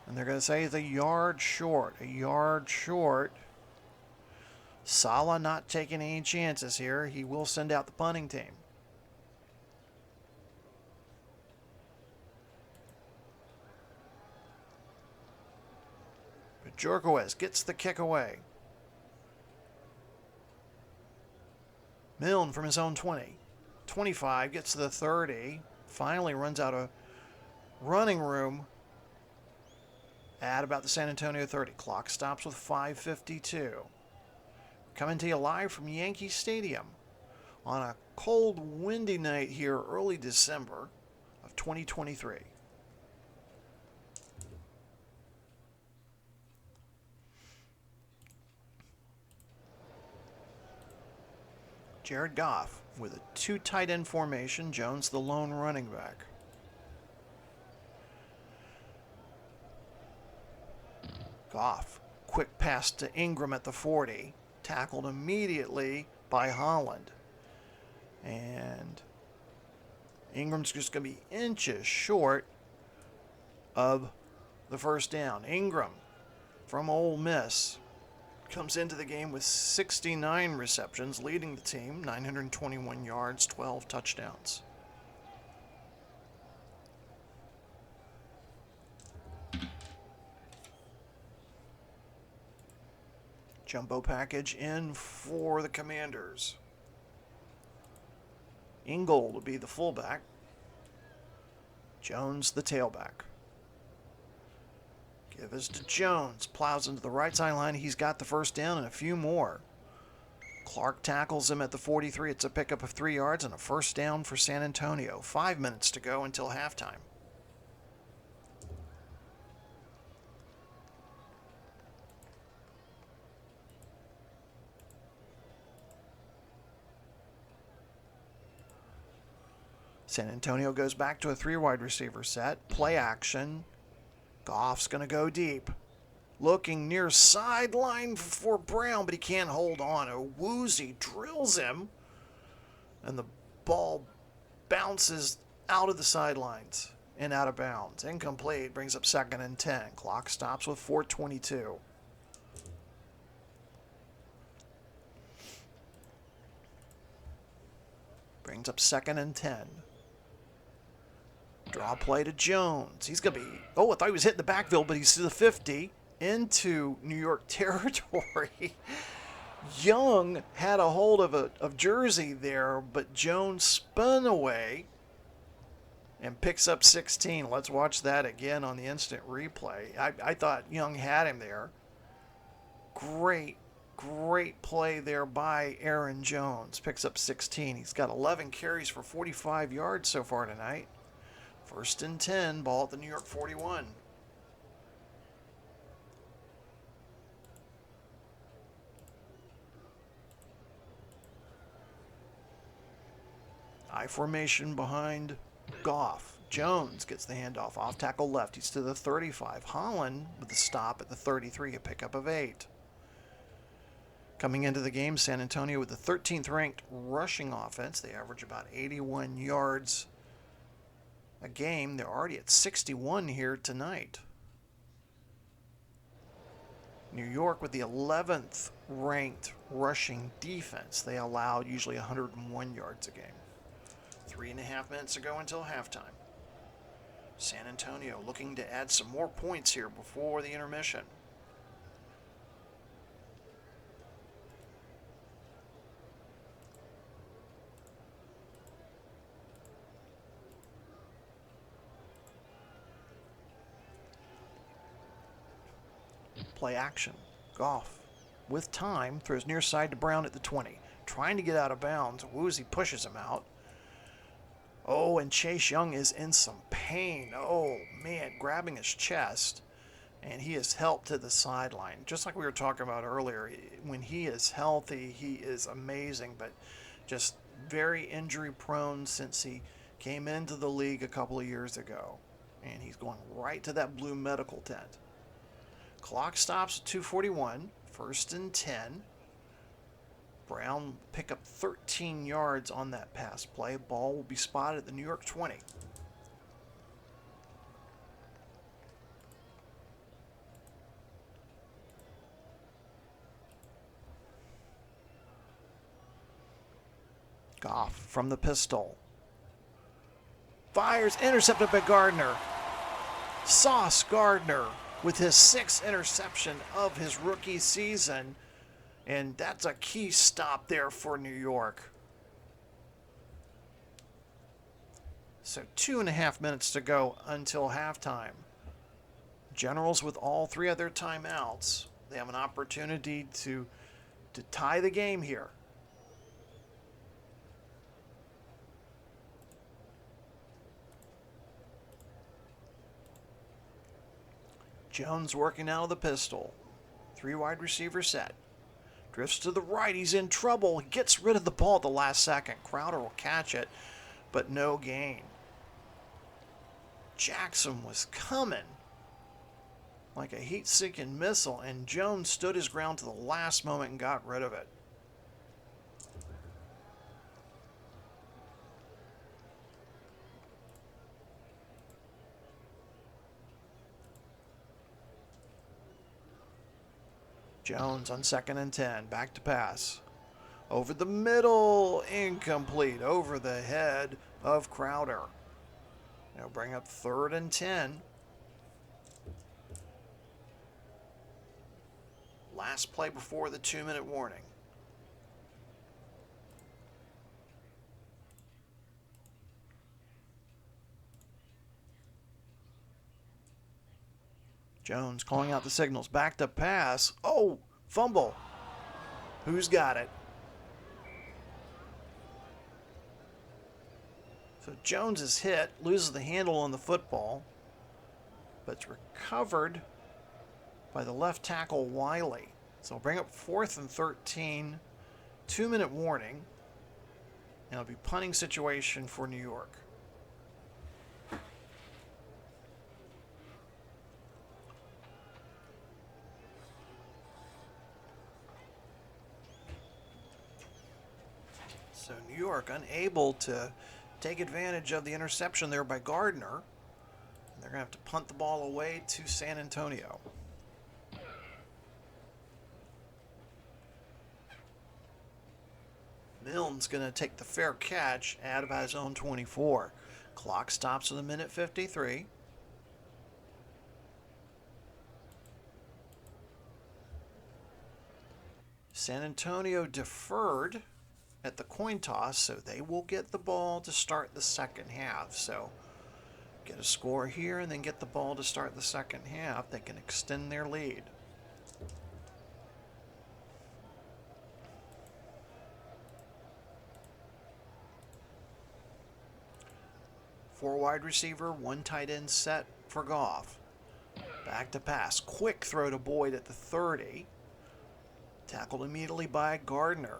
And they're going to say he's a yard short. A yard short. Sala not taking any chances here. He will send out the punting team. But Jorquez gets the kick away. Milne from his own 20. 25, gets to the 30. Finally runs out of running room at about the San Antonio 30. Clock stops with 5:52. Coming to you live from Yankee Stadium on a cold, windy night here early December of 2023. Jared Goff with a 2 tight end formation. Jones the lone running back. Goff, quick pass to Ingram at the 40. Tackled immediately by Holland. And Ingram's just going to be inches short of the 1st down. Ingram from Ole Miss comes into the game with 69 receptions, leading the team, 921 yards, 12 touchdowns. Jumbo package in for the Commanders. Ingold will be the fullback. Jones the tailback. Give us to Jones. Plows into the right sideline. He's got the first down and a few more. Clark tackles him at the 43. It's a pickup of 3 yards and a first down for San Antonio. 5 minutes to go until halftime. San Antonio goes back to a 3 wide receiver set. Play action. Goff's going to go deep. Looking near sideline for Brown, but he can't hold on. Woozy drills him, and the ball bounces out of the sidelines and out of bounds. Incomplete, brings up 2nd and 10. Clock stops with 4:22. Brings up 2nd and 10. Draw play to Jones. He's going to be, I thought he was hitting the backfield, but he's to the 50. Into New York territory. Young had a hold of Jersey there, but Jones spun away and picks up 16. Let's watch that again on the instant replay. I thought Young had him there. Great play there by Aaron Jones. Picks up 16. He's got 11 carries for 45 yards so far tonight. 1st and 10, ball at the New York 41. I formation behind Goff. Jones gets the handoff off tackle left. He's to the 35. Holland with the stop at the 33, a pickup of 8. Coming into the game, San Antonio with the 13th ranked rushing offense. They average about 81 yards a game. They're already at 61 here tonight. New York with the 11th ranked rushing defense. They allowed usually 101 yards a game. 3.5 minutes to go until halftime. San Antonio looking to add some more points here before the intermission. Play action. Goff with time throws near side to Brown at the 20. Trying to get out of bounds. Woozy pushes him out. Oh, and Chase Young is in some pain. Oh, man, grabbing his chest. And he is helped to the sideline. Just like we were talking about earlier, when he is healthy, he is amazing, but just very injury prone since he came into the league a couple of years ago. And he's going right to that blue medical tent. Clock stops at 2:41, 1st and 10. Brown pick up 13 yards on that pass play. Ball will be spotted at the New York 20. Goff from the pistol. Fires, intercepted by Gardner. Sauce Gardner with his 6th interception of his rookie season. And that's a key stop there for New York. So 2.5 minutes to go until halftime. Generals with all 3 of their timeouts. They have an opportunity to tie the game here. Jones working out of the pistol. 3 wide receiver set. Drifts to the right. He's in trouble. He gets rid of the ball at the last second. Crowder will catch it, but no gain. Jackson was coming like a heat-seeking missile, and Jones stood his ground to the last moment and got rid of it. Jones on 2nd and 10. Back to pass. Over the middle. Incomplete. Over the head of Crowder. They'll bring up 3rd and 10. Last play before the 2-minute warning. Jones calling out the signals. Backed up pass. Oh, fumble. Who's got it? So Jones is hit, loses the handle on the football, but it's recovered by the left tackle Wiley. So it'll bring up 4th and 13, 2-minute warning, and it'll be punting situation for New York. So New York unable to take advantage of the interception there by Gardner. They're going to have to punt the ball away to San Antonio. Milne's going to take the fair catch at about his own 24. Clock stops with a minute 53. San Antonio deferred at the coin toss, so they will get the ball to start the second half. So get a score here and then get the ball to start the second half. They can extend their lead. Four wide receiver, one tight end set for Goff. Back to pass. Quick throw to Boyd at the 30. Tackled immediately by Gardner.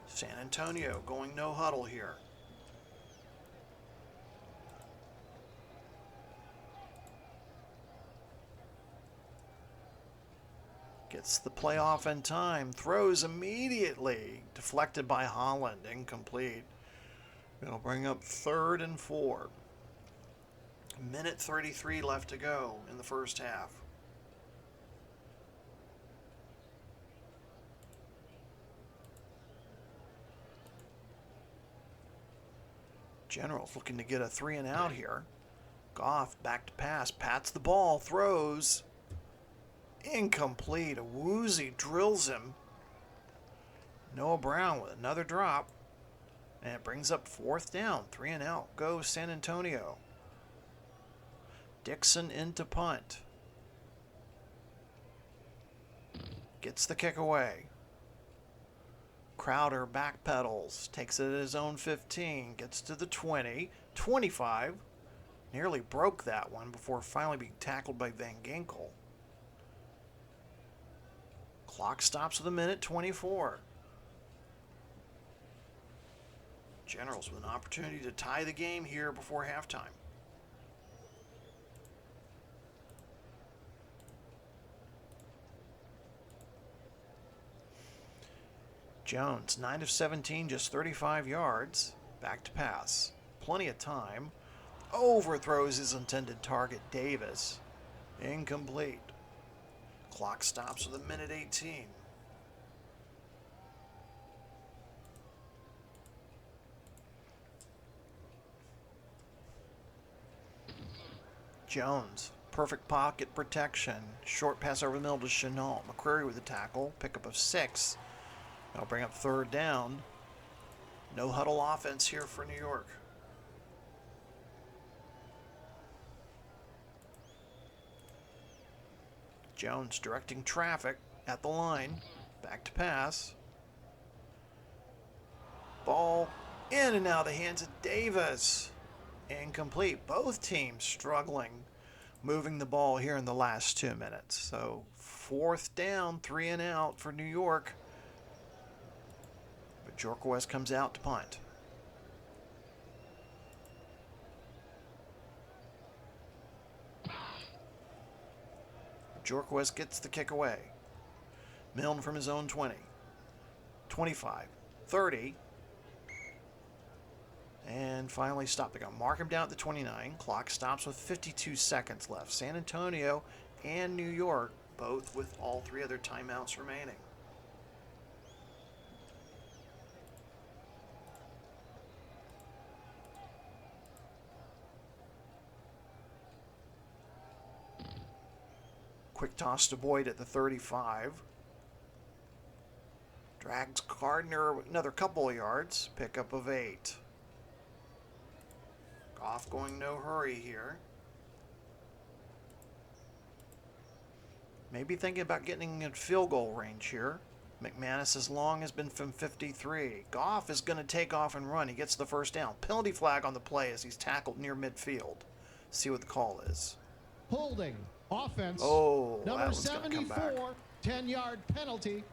San Antonio going no huddle here. Gets the play off in time. Throws immediately. Deflected by Holland. Incomplete. It'll bring up 3rd and 4. Minute 33 left to go in the first half. Generals looking to get a 3 and out here. Goff back to pass. Pats the ball. Throws. Incomplete. Woozy drills him. Noah Brown with another drop. And it brings up 4th down. 3 and out. Goes San Antonio. Dixon into punt. Gets the kick away. Crowder backpedals. Takes it at his own 15. Gets to the 20. 25. Nearly broke that one before finally being tackled by Van Ginkel. Clock stops with a minute 24. Generals with an opportunity to tie the game here before halftime. Jones, 9 of 17, just 35 yards. Back to pass. Plenty of time. Overthrows his intended target, Davis. Incomplete. Clock stops with a minute 18. Jones, perfect pocket protection. Short pass over the middle to Chenault. McCreary with the tackle. Pickup of 6. That'll bring up 3rd down. No huddle offense here for New York. Jones directing traffic at the line. Back to pass. Ball in and out of the hands of Davis. Incomplete. Both teams struggling moving the ball here in the last 2 minutes. So 4th down, 3 and out for New York. But Jorquez comes out to punt. Jorquez gets the kick away. Milne from his own 20. 25. 30. And finally stop. They're going to mark him down at the 29. Clock stops with 52 seconds left. San Antonio and New York both with all 3 other timeouts remaining. Quick toss to Boyd at the 35. Drags Gardner another couple of yards. Pickup of 8. Goff going no hurry here. Maybe thinking about getting in field goal range here. McManus as long has been from 53. Goff is going to take off and run. He gets the first down. Penalty flag on the play as he's tackled near midfield. See what the call is. Holding. Offense. Oh, that number one's going to come back. 74. 10-yard penalty.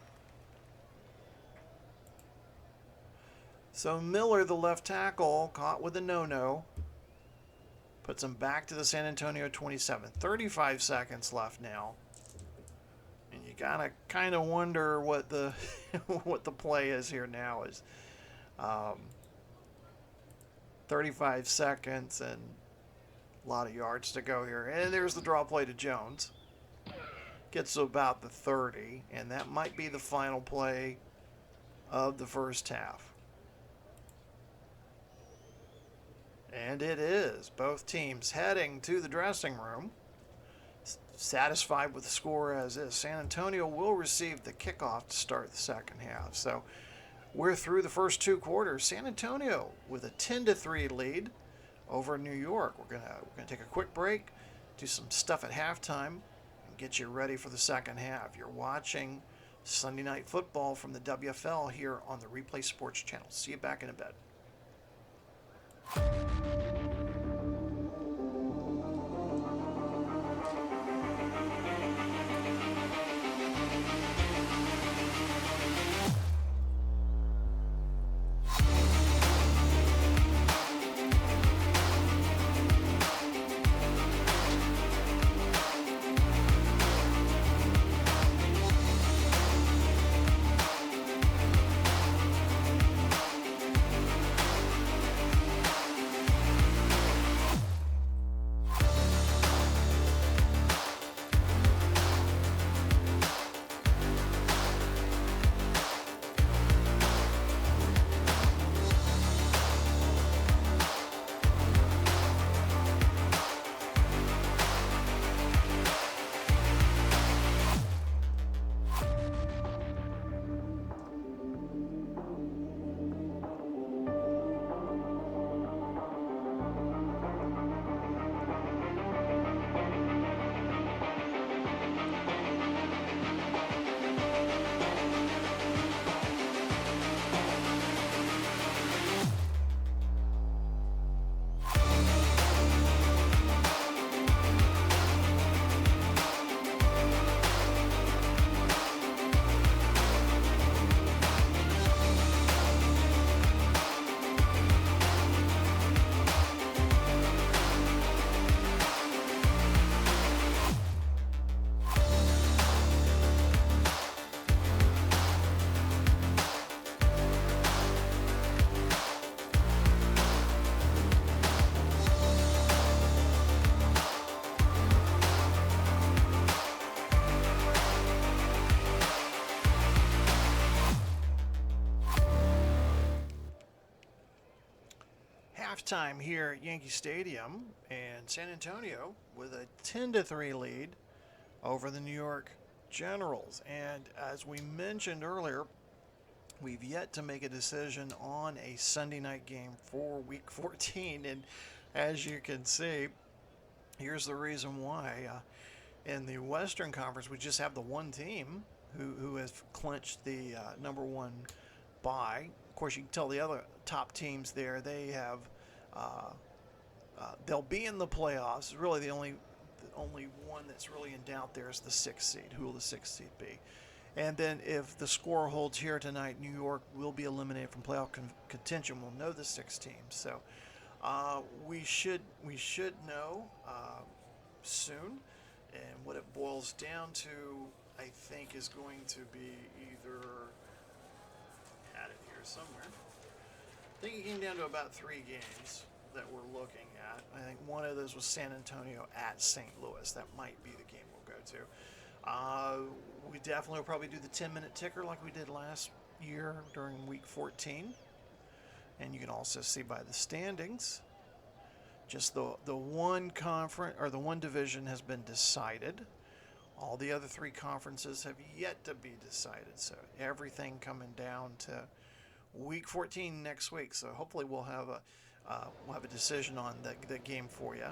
So Miller, the left tackle, caught with a no-no. Puts him back to the San Antonio 27. 35 seconds left now. And you gotta kind of wonder what the what the play is here now. Is 35 seconds and a lot of yards to go here. And there's the draw play to Jones. Gets to about the 30, and that might be the final play of the first half. And it is. Both teams heading to the dressing room, satisfied with the score as is. San Antonio will receive the kickoff to start the second half. So we're through the first 2 quarters. San Antonio with a 10-3 lead over New York. We're gonna take a quick break, do some stuff at halftime, and get you ready for the second half. You're watching Sunday Night Football from the WFL here on the Replay Sports Channel. See you back in a bit. Halftime here at Yankee Stadium, and San Antonio with a 10-3 lead over the New York Generals. And as we mentioned earlier, we've yet to make a decision on a Sunday night game for Week 14. And as you can see, here's the reason why. In the Western Conference, we just have the one team who has clinched the number 1 bye. Of course, you can tell the other top teams there, they have they'll be in the playoffs. Really, the only one that's really in doubt there is the 6th seed. Who will the 6th seed be? And then if the score holds here tonight, New York will be eliminated from playoff contention. We'll know the 6 teams. So we should know soon. And what it boils down to, I think, is going to be either, had it here somewhere. I think it came down to about 3 games that we're looking at. I think one of those was San Antonio at St. Louis. That might be the game we'll go to. We definitely will probably do the 10-minute ticker like we did last year during Week 14. And you can also see by the standings, just the one conference or the one division has been decided All the other three conferences have yet to be decided, so everything coming down to week 14 next week. So hopefully we'll have a decision on the game for you.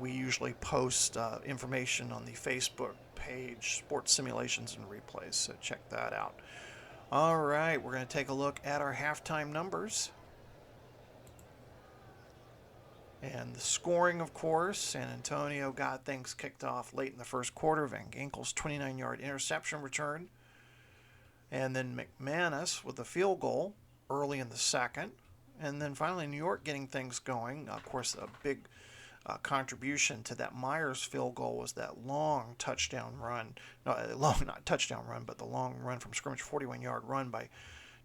We usually post information on the Facebook page, Sports Simulations and Replays, so check that out. All right, we're going to take a look at our halftime numbers. And the scoring, of course, San Antonio got things kicked off late in the first quarter. Van Ginkel's 29-yard interception return. And then McManus with a field goal early in the second. And then finally New York getting things going. Of course, a big contribution to that Myers field goal was that long touchdown run. No, not touchdown run, but the long run from scrimmage, 41-yard run by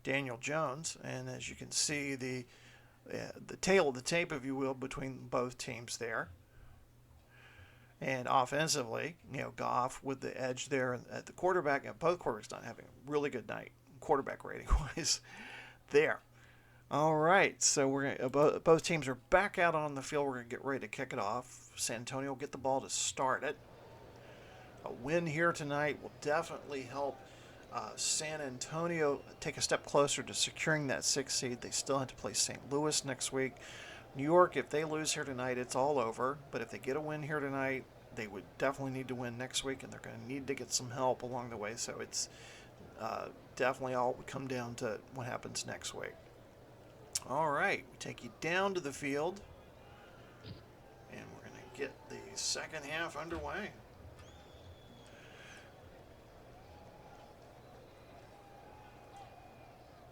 Daniel Jones. And as you can see, the tail of the tape, if you will, between both teams there. And offensively, Goff with the edge there at the quarterback, and both quarterbacks not having a really good night, quarterback rating-wise, there. All right, so we're gonna, both teams are back out on the field. We're going to get ready to kick it off. San Antonio will get the ball to start it. A win here tonight will definitely help San Antonio take a step closer to securing that 6th seed. They still have to play St. Louis next week. New York, if they lose here tonight, it's all over. But if they get a win here tonight, they would definitely need to win next week, and they're going to need to get some help along the way. So it's definitely all would come down to what happens next week. All right, we take you down to the field, and we're going to get the second half underway.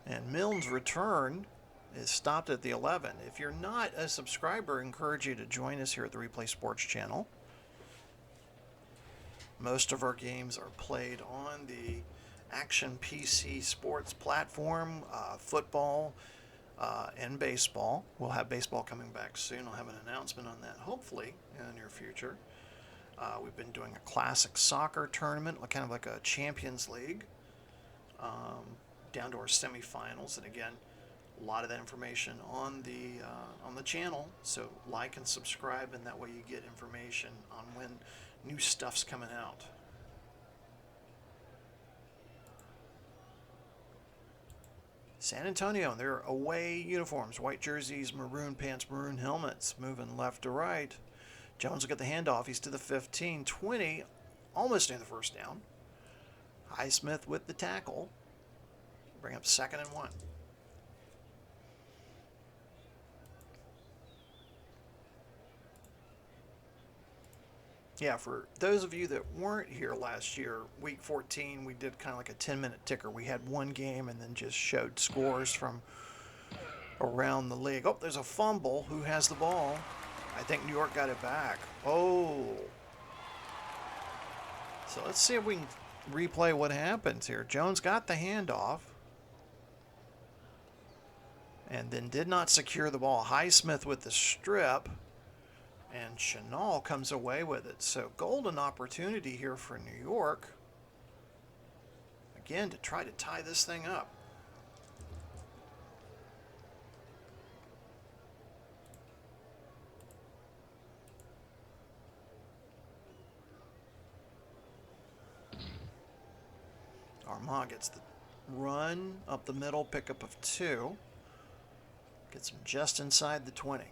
And Milne's return is stopped at the 11. If you're not a subscriber, I encourage you to join us here at the Replay Sports channel. Most of our games are played on the Action PC Sports platform, football and baseball. We'll have baseball coming back soon. I'll have an announcement on that, hopefully, in the near future. We've been doing a classic soccer tournament, kind of like a Champions League. Down to our semifinals, and again, a lot of that information on the channel. So like and subscribe, and that way you get information on when new stuff's coming out. San Antonio, their away uniforms, white jerseys, maroon pants, maroon helmets, moving left to right. Jones will get the handoff. He's to the 15, 20, almost in the first down. Highsmith with the tackle. Bring up 2nd and 1. Yeah, for those of you that weren't here last year, week 14, we did kind of like a 10-minute ticker. We had one game and then just showed scores from around the league. Oh, there's a fumble. Who has the ball? I think New York got it back. Oh. So let's see if we can replay what happens here. Jones got the handoff and then did not secure the ball. Highsmith with the strip, and Chenal comes away with it. So golden opportunity here for New York, again, to try to tie this thing up. Armand gets the run up the middle, pickup of 2. Gets him just inside the 20.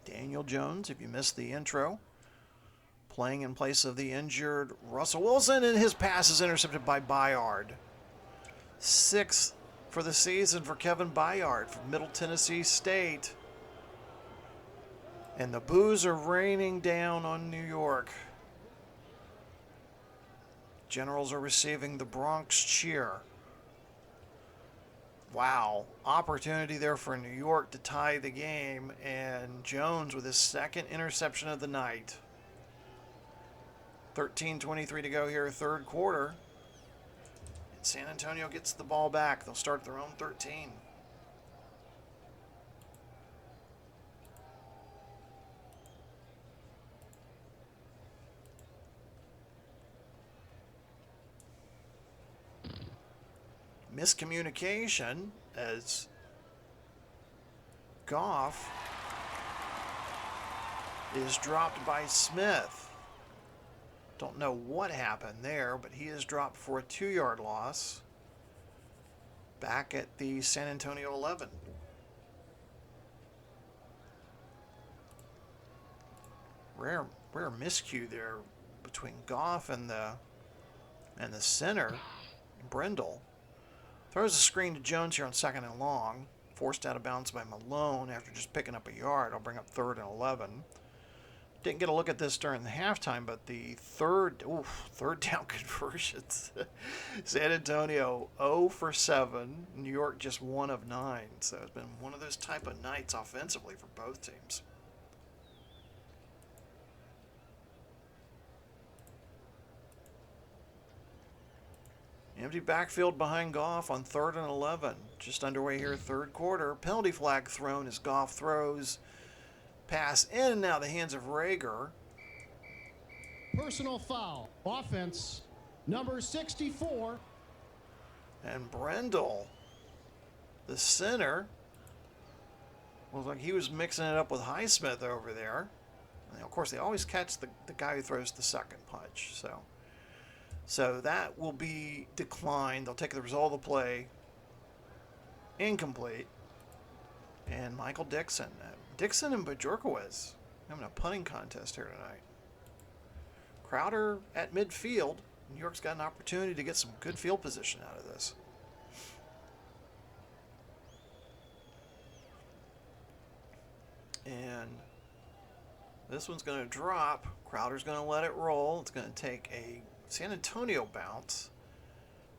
Daniel Jones, if you missed the intro, playing in place of the injured Russell Wilson, and his pass is intercepted by Bayard. 6th for the season for Kevin Bayard from Middle Tennessee State. And the boos are raining down on New York. Generals are receiving the Bronx cheer. Wow, opportunity there for New York to tie the game, and Jones with his 2nd interception of the night. 13:23 to go here, 3rd quarter. And San Antonio gets the ball back. They'll start at their own 13. Miscommunication as Goff is dropped by Smith. Don't know what happened there, but he is dropped for a 2-yard loss back at the San Antonio 11. Rare miscue there between Goff and the center, Brindle. Throws a screen to Jones here on 2nd and long. Forced out of bounds by Malone after just picking up a yard. I'll bring up 3rd and 11. Didn't get a look at this during the halftime, but the third down conversions. San Antonio 0 for 7. New York just 1 of 9. So it's been one of those type of nights offensively for both teams. Empty backfield behind Goff on 3rd and 11. Just underway here, 3rd quarter. Penalty flag thrown as Goff throws. Pass in and out of the hands of Rager. Personal foul. Offense, number 64. And Brindle, the center, looked like he was mixing it up with Highsmith over there. And of course, they always catch the guy who throws the second punch. So that will be declined. They'll take the result of the play. Incomplete. And Michael Dixon. Dixon and Bajorkowicz having a punting contest here tonight. Crowder at midfield. New York's got an opportunity to get some good field position out of this. And this one's going to drop. Crowder's going to let it roll. It's going to take a San Antonio bounce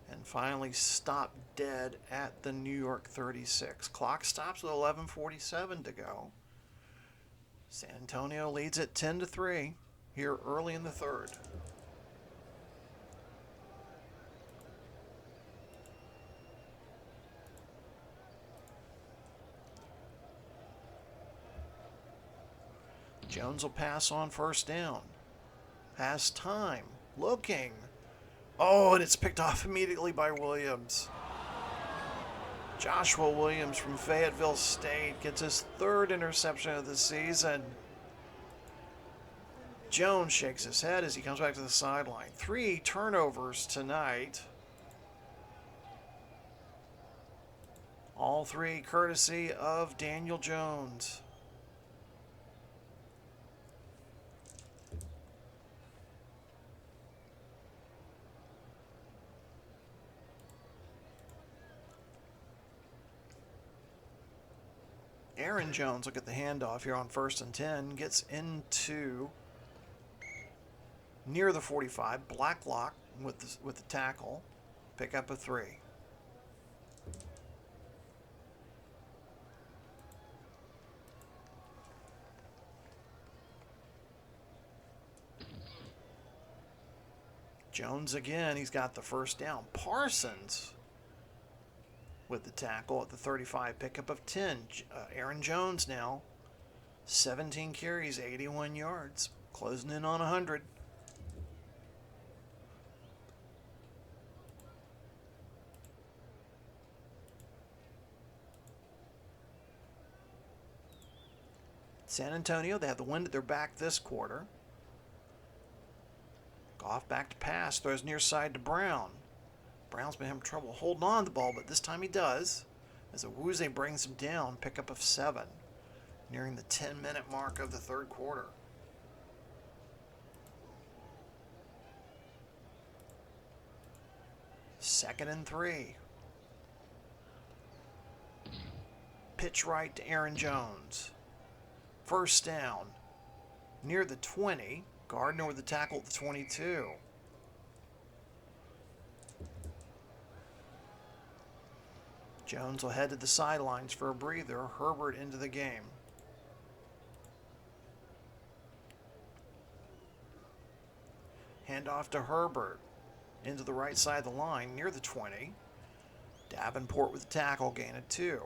and finally stop dead at the New York 36. Clock stops with 11:47 to go. San Antonio leads it 10-3 here early in the 3rd. Jones will pass on 1st down. Has time. Looking. Oh, and it's picked off immediately by Williams. Joshua Williams from Fayetteville State gets his 3rd interception of the season. Jones shakes his head as he comes back to the sideline. 3 turnovers tonight. All 3 courtesy of Daniel Jones. Aaron Jones, look at the handoff here on 1st and 10, gets into near the 45, Blacklock with the tackle, pick up a 3. Jones again, he's got the 1st down. Parsons with the tackle at the 35, pickup of 10. Aaron Jones now, 17 carries, 81 yards, closing in on 100. San Antonio, they have the wind at their back this quarter. Goff back to pass, throws near side to Brown. Brown's been having trouble holding on to the ball, but this time he does. As Awuzie brings him down, pickup of 7, nearing the 10-minute mark of the 3rd quarter. Second and 3. Pitch right to Aaron Jones. 1st down, near the 20. Gardner with the tackle at the 22. Jones will head to the sidelines for a breather. Herbert into the game. Handoff to Herbert. Into the right side of the line, near the 20. Davenport with the tackle, gain of 2.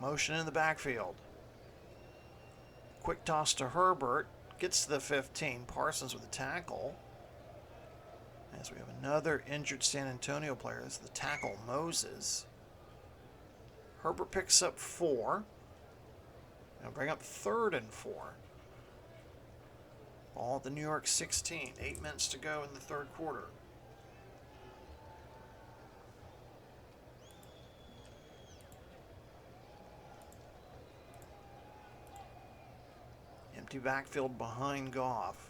Motion in the backfield. Quick toss to Herbert. Gets to the 15. Parsons with a tackle. As we have another injured San Antonio player. This is the tackle, Moses. Herbert picks up 4. Now bring up 3rd and 4. Ball at the New York 16. 8 minutes to go in the third quarter. Empty backfield behind Goff.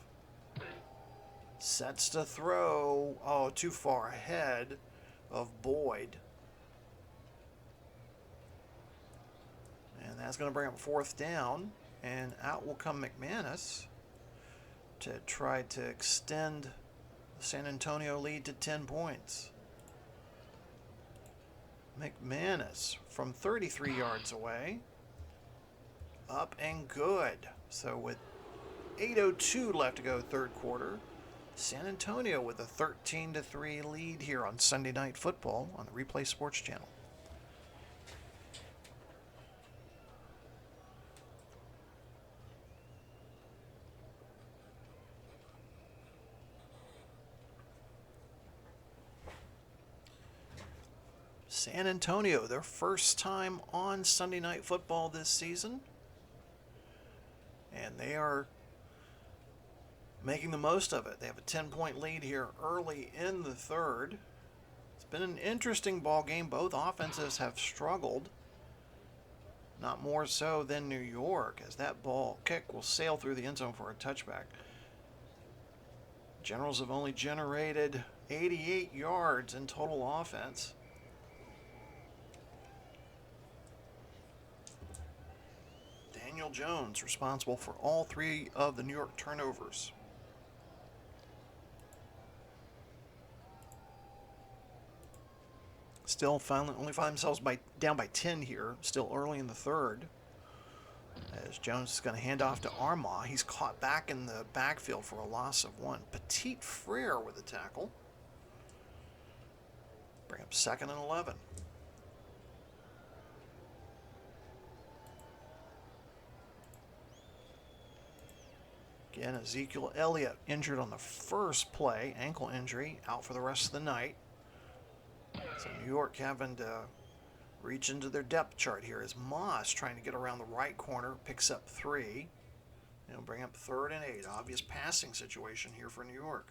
Sets to throw. Oh, too far ahead of Boyd. And that's going to bring up 4th down. And out will come McManus to try to extend the San Antonio lead to 10 points. McManus from 33 yards away. Up and good. So with 8:02 left to go third quarter, San Antonio with a 13-3 lead here on Sunday Night Football on the Replay Sports Channel. San Antonio, their first time on Sunday Night Football this season. And they are making the most of it. They have a 10-point lead here early in the third. It's been an interesting ball game. Both offenses have struggled. Not more so than New York, as that ball kick will sail through the end zone for a touchback. Generals have only generated 88 yards in total offense. Daniel Jones responsible for all 3 of the New York turnovers. Still only find themselves down by 10 here, still early in the third. As Jones is going to hand off to Armah. He's caught back in the backfield for a loss of 1. Petit Frere with a tackle. Bring up 2nd and 11. Again, Ezekiel Elliott injured on the first play, ankle injury, out for the rest of the night. So New York having to reach into their depth chart here as Moss trying to get around the right corner, picks up 3. He'll bring up 3rd and 8. Obvious passing situation here for New York.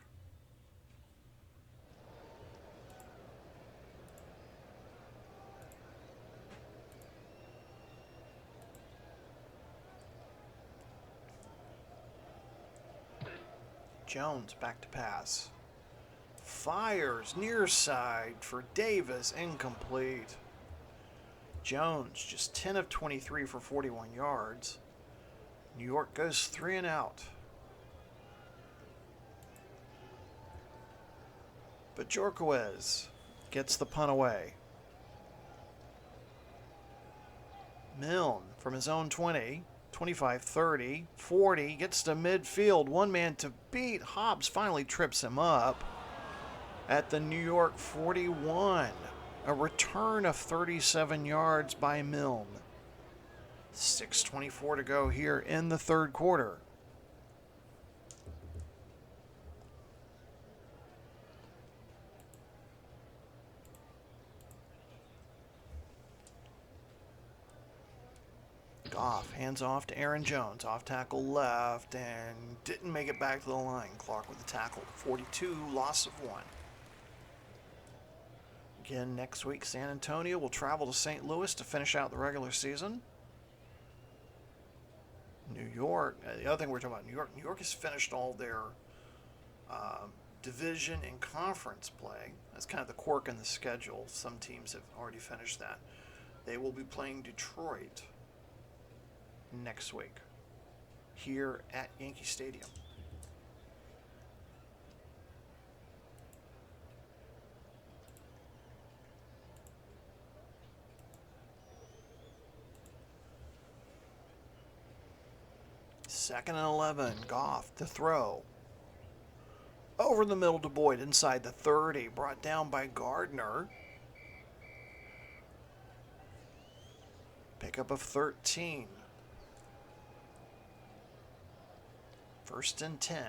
Jones back to pass. Fires near side for Davis, incomplete. Jones just 10 of 23 for 41 yards. New York goes 3 and out. But Jorquez gets the punt away. Milne from his own 20. 25, 30, 40, gets to midfield. One man to beat. Hobbs finally trips him up at the New York 41. A return of 37 yards by Milne. 6:24 to go here in the third quarter. Goff hands off to Aaron Jones, off tackle left, and didn't make it back to the line. Clark with the tackle, 42, loss of 1. Again, next week, San Antonio will travel to St. Louis to finish out the regular season. New York, the other thing we're talking about, New York has finished all their division and conference play. That's kind of the quirk in the schedule. Some teams have already finished that. They will be playing Detroit next week here at Yankee Stadium. Second and 11, Goff to throw. Over the middle to Boyd inside the 30, brought down by Gardner. Pickup of 13. 1st and 10.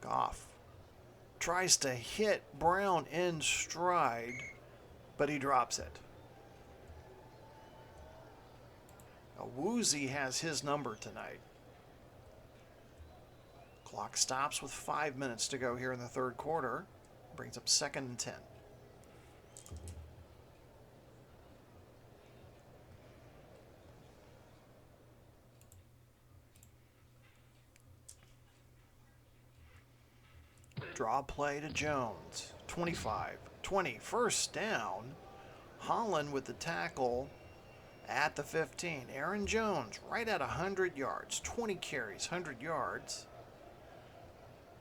Goff tries to hit Brown in stride, but he drops it. Woozy has his number tonight. Clock stops with 5 minutes to go here in the third quarter. Brings up 2nd and 10. Draw play to Jones. 25-20. First down. Holland with the tackle at the 15. Aaron Jones right at 100 yards. 20 carries, 100 yards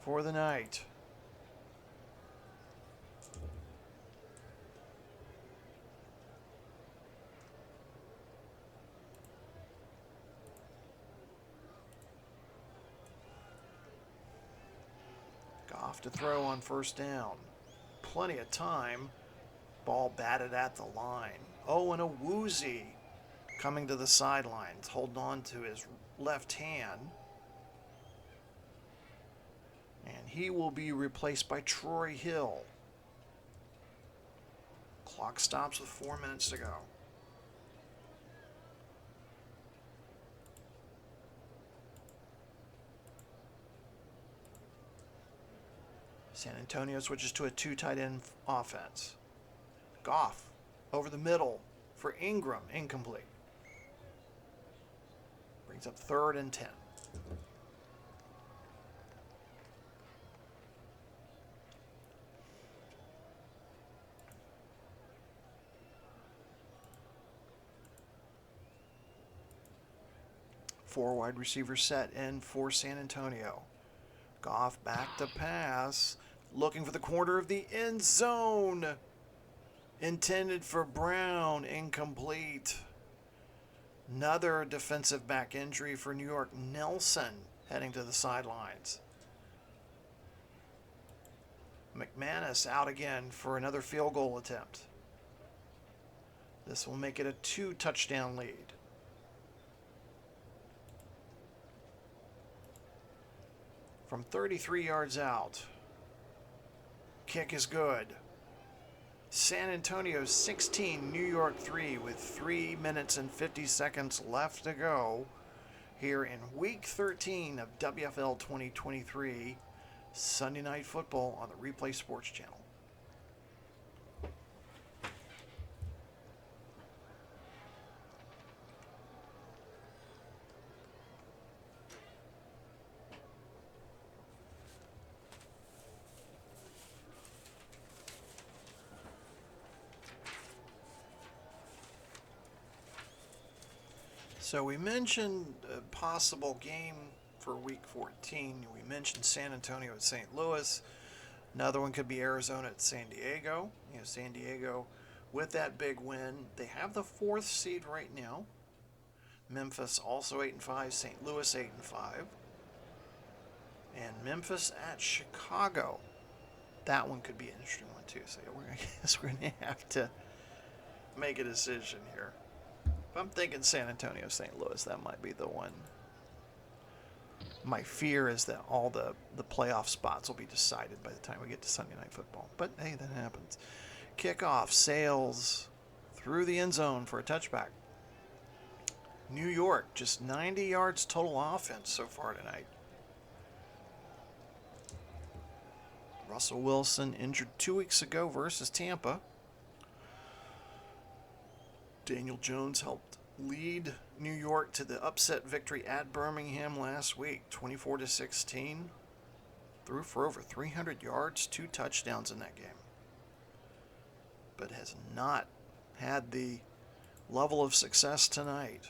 for the night. Goff to throw on first down. Plenty of time. Ball batted at the line. Oh, and a Woozy coming to the sidelines, holding on to his left hand. And he will be replaced by Troy Hill. Clock stops with 4 minutes to go. San Antonio switches to a 2 tight end offense. Goff over the middle for Ingram, incomplete. Brings up 3rd and 10. Four wide receivers set in for San Antonio. Goff back to pass, looking for the corner of the end zone. Intended for Brown, incomplete. Another defensive back injury for New York. Nelson heading to the sidelines. McManus out again for another field goal attempt. This will make it a 2-touchdown lead. From 33 yards out. Kick is good. San Antonio 16, New York 3 with 3 minutes and 50 seconds left to go here in Week 13 of WFL 2023 Sunday Night Football on the Replay Sports Channel. So we mentioned a possible game for Week 14. We mentioned San Antonio at St. Louis. Another one could be Arizona at San Diego. San Diego with that big win. They have the 4th seed right now. Memphis also 8-5. St. Louis 8-5. And Memphis at Chicago. That one could be an interesting one too. So I guess we're going to have to make a decision here. I'm thinking San Antonio, St. Louis, that might be the one. My fear is that all the playoff spots will be decided by the time we get to Sunday Night Football. But hey, that happens. Kickoff sails through the end zone for a touchback. New York, just 90 yards total offense so far tonight. Russell Wilson injured 2 weeks ago versus Tampa. Daniel Jones helped lead New York to the upset victory at Birmingham last week, 24-16. Threw for over 300 yards, 2 touchdowns in that game. But has not had the level of success tonight.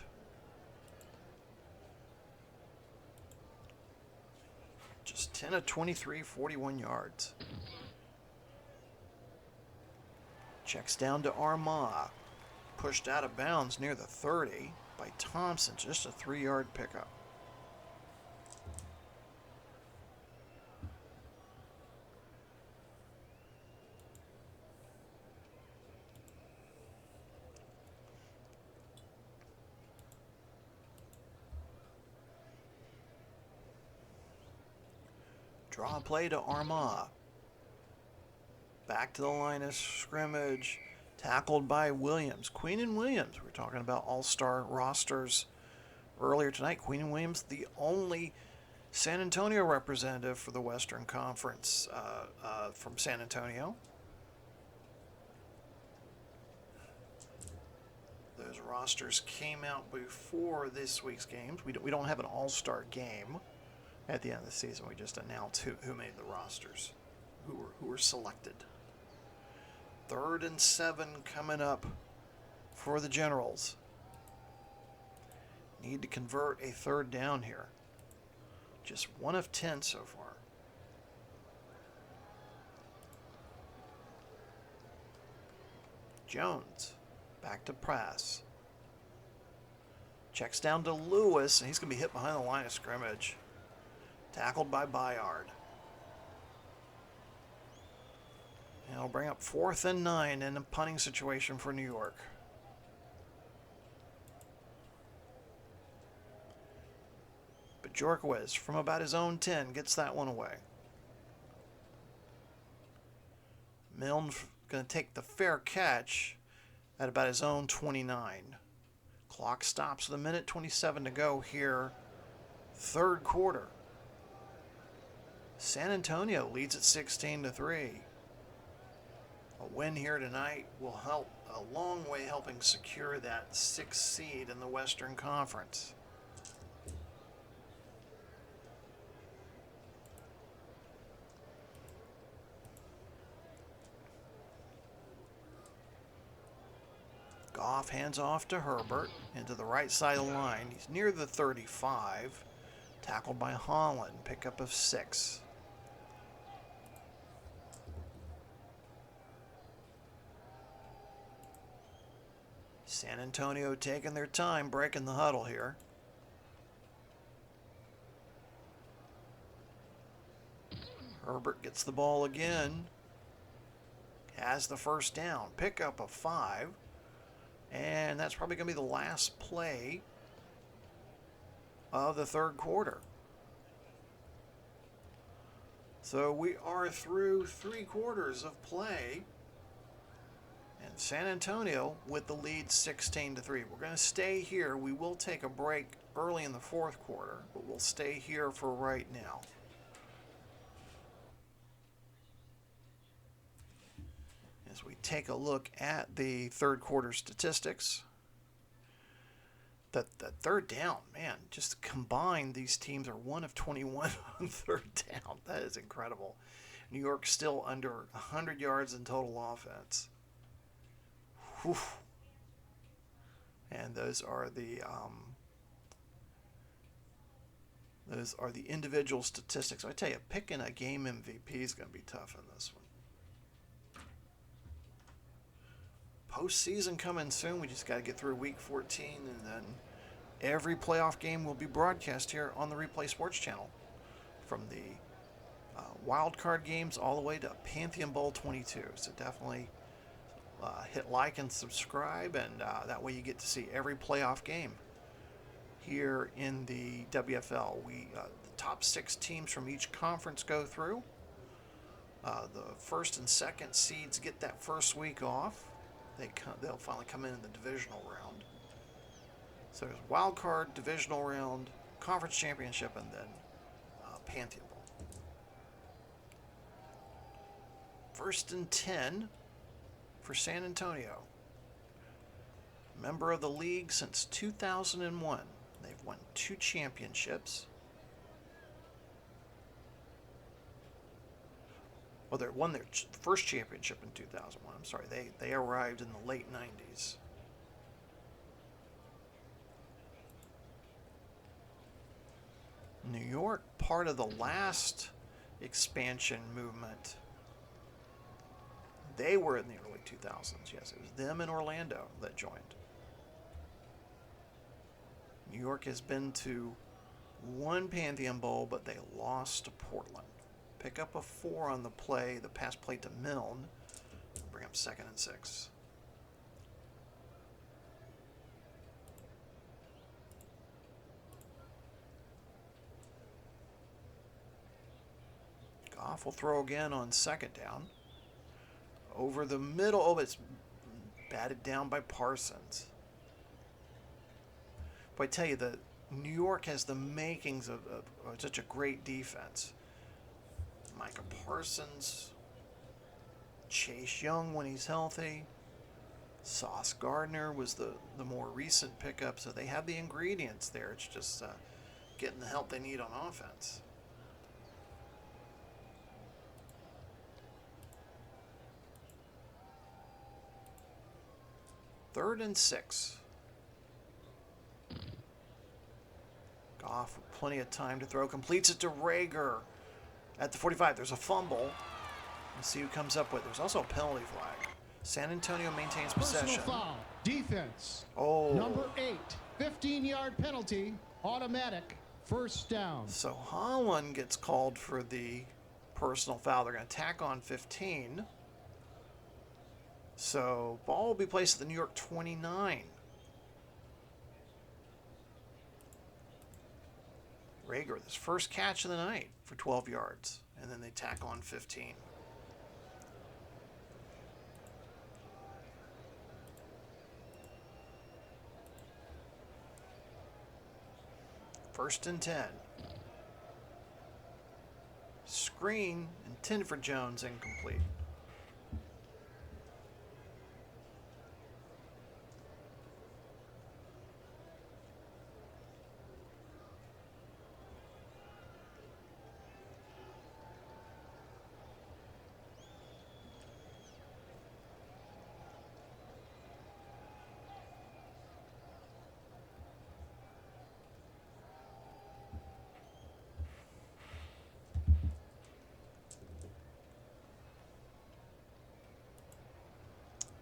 Just 10 of 23, 41 yards. Checks down to Armagh. Pushed out of bounds near the 30. by Thompson. Just a 3-yard pickup. Draw play to Armagh. Back to the line of scrimmage. Tackled by Williams. Queen and Williams. We're talking about all-star rosters earlier tonight. Queen and Williams, the only San Antonio representative for the Western Conference from San Antonio. Those rosters came out before this week's games. We don't have an all-star game at the end of the season. We just announced who made the rosters, who were selected. 3rd and 7 coming up for the Generals. Need to convert a 3rd down here. Just 1 of 10 so far. Jones back to pass. Checks down to Lewis, and he's going to be hit behind the line of scrimmage. Tackled by Bayard. And it'll bring up 4th and 9 in a punting situation for New York. But Jorquez, from about his own 10, gets that one away. Milne's going to take the fair catch at about his own 29. Clock stops with 1:27 to go here, 3rd quarter. San Antonio leads at 16-3. A win here tonight will help a long way, helping secure that 6th seed in the Western Conference. Goff hands off to Herbert into the right side of the line. He's near the 35. Tackled by Holland. Pickup of 6. San Antonio taking their time breaking the huddle here. Herbert gets the ball again. Has the 1st down. Pickup of 5. And that's probably going to be the last play of the 3rd quarter. So we are through 3 quarters of play. And San Antonio with the lead 16-3. We're going to stay here. We will take a break early in the 4th quarter, but we'll stay here for right now. As we take a look at the 3rd quarter statistics. The 3rd down, man, just combined, these teams are 1 of 21 on 3rd down. That is incredible. New York still under 100 yards in total offense. Whew. And those are the individual statistics. I tell you, picking a game MVP is going to be tough in this one. Postseason coming soon. We just got to get through week 14, and then every playoff game will be broadcast here on the Replay Sports Channel, from the wild card games all the way to Pantheon Bowl 22. So definitely hit like and subscribe, and that way you get to see every playoff game here in the WFL. The top 6 teams from each conference go through. The 1st and 2nd seeds get that first week off. They'll finally come in the divisional round. So there's wild card, divisional round, conference championship, and then Pantheon Bowl. 1st and 10 for San Antonio. Member of the league since 2001. They've won 2 championships. Well, they won their first championship in 2001. I'm sorry, they arrived in the late 90s. New York, part of the last expansion movement. They were in the early 2000s. Yes, it was them and Orlando that joined. New York has been to one Pantheon Bowl, but they lost to Portland. Pick up a 4 on the play, the pass play to Milne. Bring up 2nd and 6. Goff will throw again on 2nd down. Over the middle. Oh, it's batted down by Parsons. But I tell you, New York has the makings of such a great defense. Micah Parsons, Chase Young when he's healthy. Sauce Gardner was the more recent pickup, so they have the ingredients there. It's just getting the help they need on offense. Third and 6. Goff with plenty of time to throw. Completes it to Rager at the 45. There's a fumble. Let's see who comes up with. There's also a penalty flag. San Antonio maintains possession. Personal foul. Defense. Oh. Number 8. 15-yard penalty. Automatic. First down. So Holland gets called for the personal foul. They're going to tack on 15. So ball will be placed at the New York 29. Rager, this first catch of the night for 12 yards. And then they tack on 15. First and 10. Screen intended for Jones, incomplete.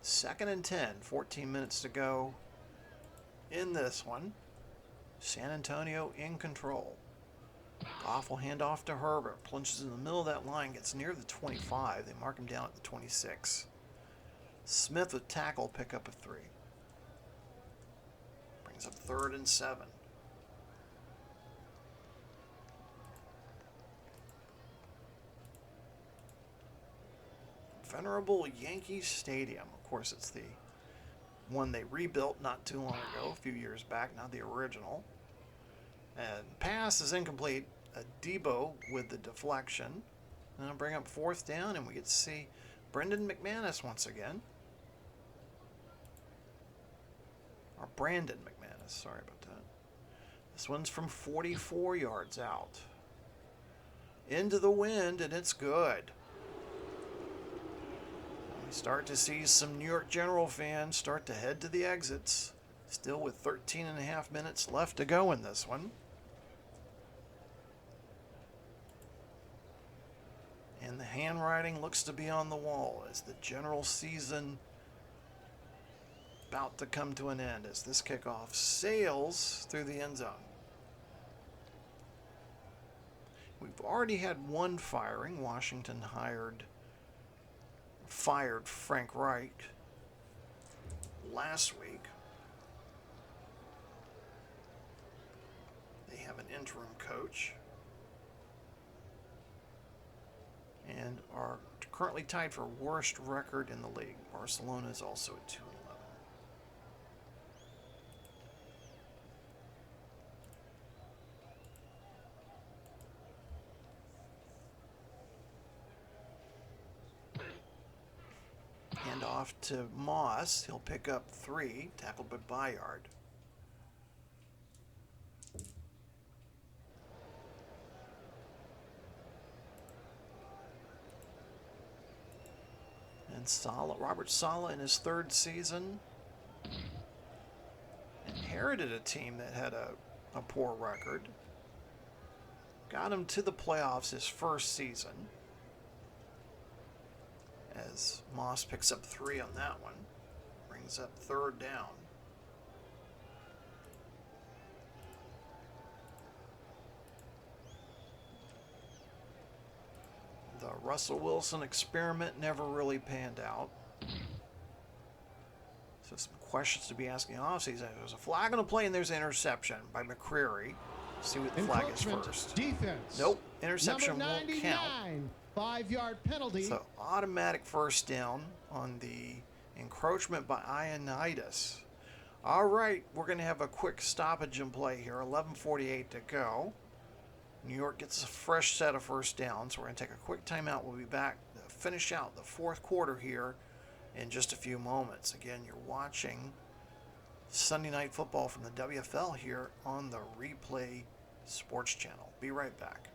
Second and 10, 14 minutes to go in this one. San Antonio in control. Goff will hand off to Herbert. Plunges in the middle of that line, gets near the 25. They mark him down at the 26. Smith with tackle, pick up a 3. Brings up 3rd and 7. Venerable Yankee Stadium. Of course, it's the one they rebuilt not too long ago, a few years back, not the original. And pass is incomplete. Debo with the deflection. And I'll bring up 4th down, and we get to see Brendan McManus once again. Or Brandon McManus, sorry about that. This one's from 44 yards out. Into the wind, and it's good. We start to see some New York General fans start to head to the exits. Still with 13 and a half minutes left to go in this one. And the handwriting looks to be on the wall as the general season about to come to an end as this kickoff sails through the end zone. We've already had one firing. Washington fired Frank Reich last week. They have an interim coach and are currently tied for worst record in the league. Barcelona is also at 2-11. Hand off to Moss. He'll pick up 3, tackled by Bayard. And Robert Saleh in his 3rd season inherited a team that had a poor record. Got him to the playoffs his 1st season. As Moss picks up 3 on that one. Brings up 3rd down. Russell Wilson experiment never really panned out. So some questions to be asking offseason. There's a flag on the play and there's an interception by McCreary. See what the flag is first. Defense. Nope, interception Number won't count. 99, 5-yard penalty. So automatic first down on the encroachment by Ioannidis. All right, we're going to have a quick stoppage in play here. 11:48 to go. New York gets a fresh set of first downs. We're going to take a quick timeout. We'll be back to finish out the fourth quarter here in just a few moments. Again, you're watching Sunday Night Football from the WFL here on the Replay Sports Channel. Be right back.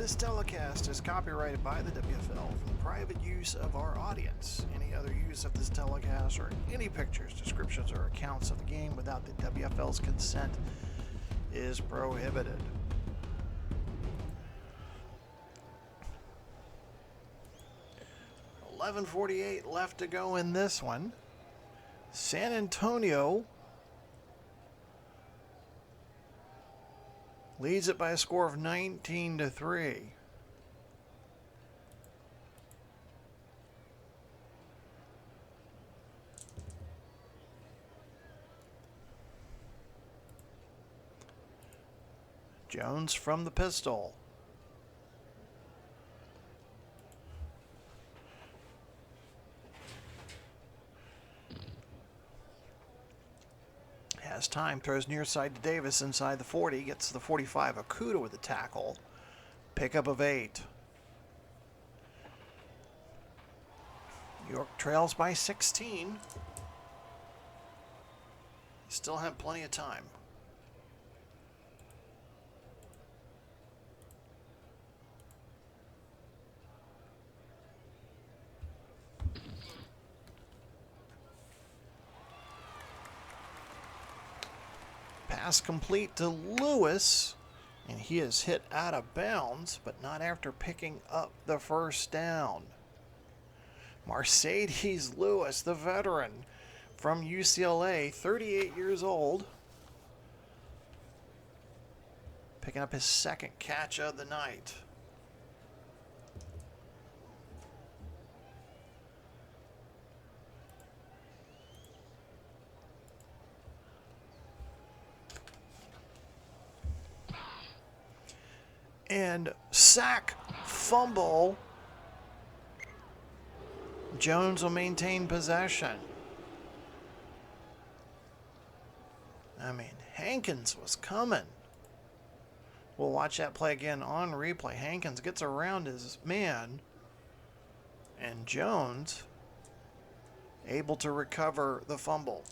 This telecast is copyrighted by the WFL for the private use of our audience. Any other use of this telecast or any pictures, descriptions, or accounts of the game without the WFL's consent is prohibited. .11:48 left to go in this one. San Antonio leads it by a score of 19-3. Jones from the pistol. Has time, throws near side to Davis inside the 40, gets to the 45. Okuda with the tackle. Pickup of 8. New York trails by 16. Still have plenty of time. Pass complete to Lewis, and he is hit out of bounds, but not after picking up the first down. Mercedes Lewis, the veteran from UCLA, 38 years old, picking up his second catch of the night. And sack, fumble. Jones will maintain possession. I mean, Hankins was coming. We'll watch that play again on replay. Hankins gets around his man, and Jones able to recover the fumble.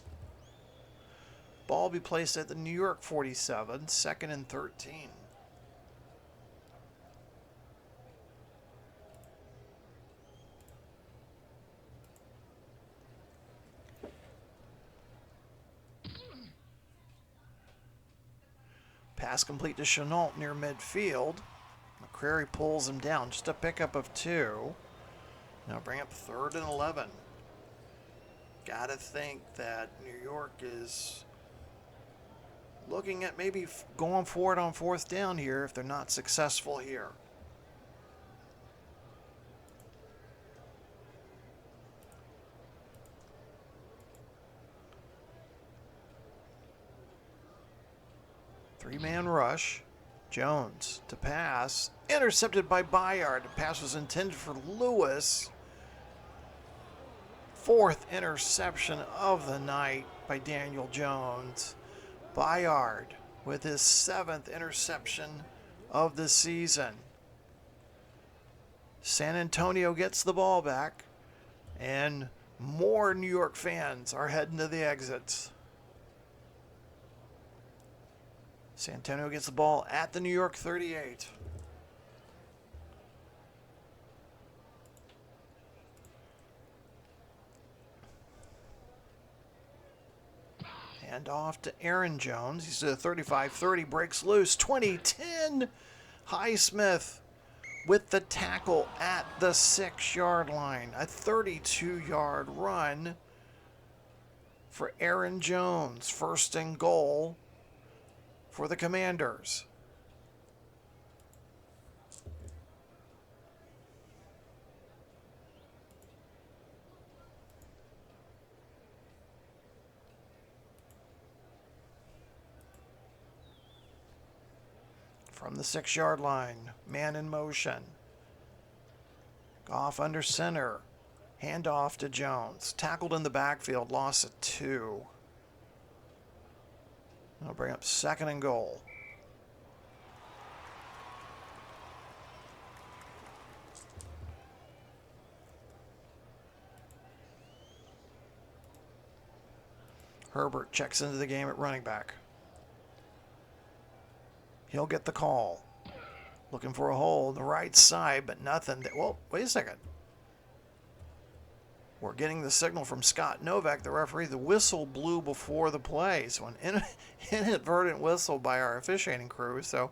Ball be placed at the New York 47, 2nd and 13. Pass complete to Chenault near midfield. McCrary pulls him down. Just a pickup of 2. Now bring up 3rd and 11. Gotta think that New York is looking at maybe going for it on 4th down here if they're not successful here. Three-man rush. Jones to pass. Intercepted by Bayard. The pass was intended for Lewis. 4th interception of the night by Daniel Jones. Bayard with his 7th interception of the season. San Antonio gets the ball back, and more New York fans are heading to the exits. San Antonio gets the ball at the New York 38. Hand off to Aaron Jones. He's at the 35-30, breaks loose. 20-10. Highsmith with the tackle at the 6-yard line. A 32-yard run for Aaron Jones. 1st and goal for the Commanders. From the 6-yard line, man in motion. Goff under center. Handoff to Jones. Tackled in the backfield, loss of 2. I'll bring up 2nd and goal. Herbert checks into the game at running back. He'll get the call. Looking for a hole on the right side, but nothing. Well, wait a second. We're getting the signal from Scott Novak, the referee. The whistle blew before the play. So an inadvertent whistle by our officiating crew. So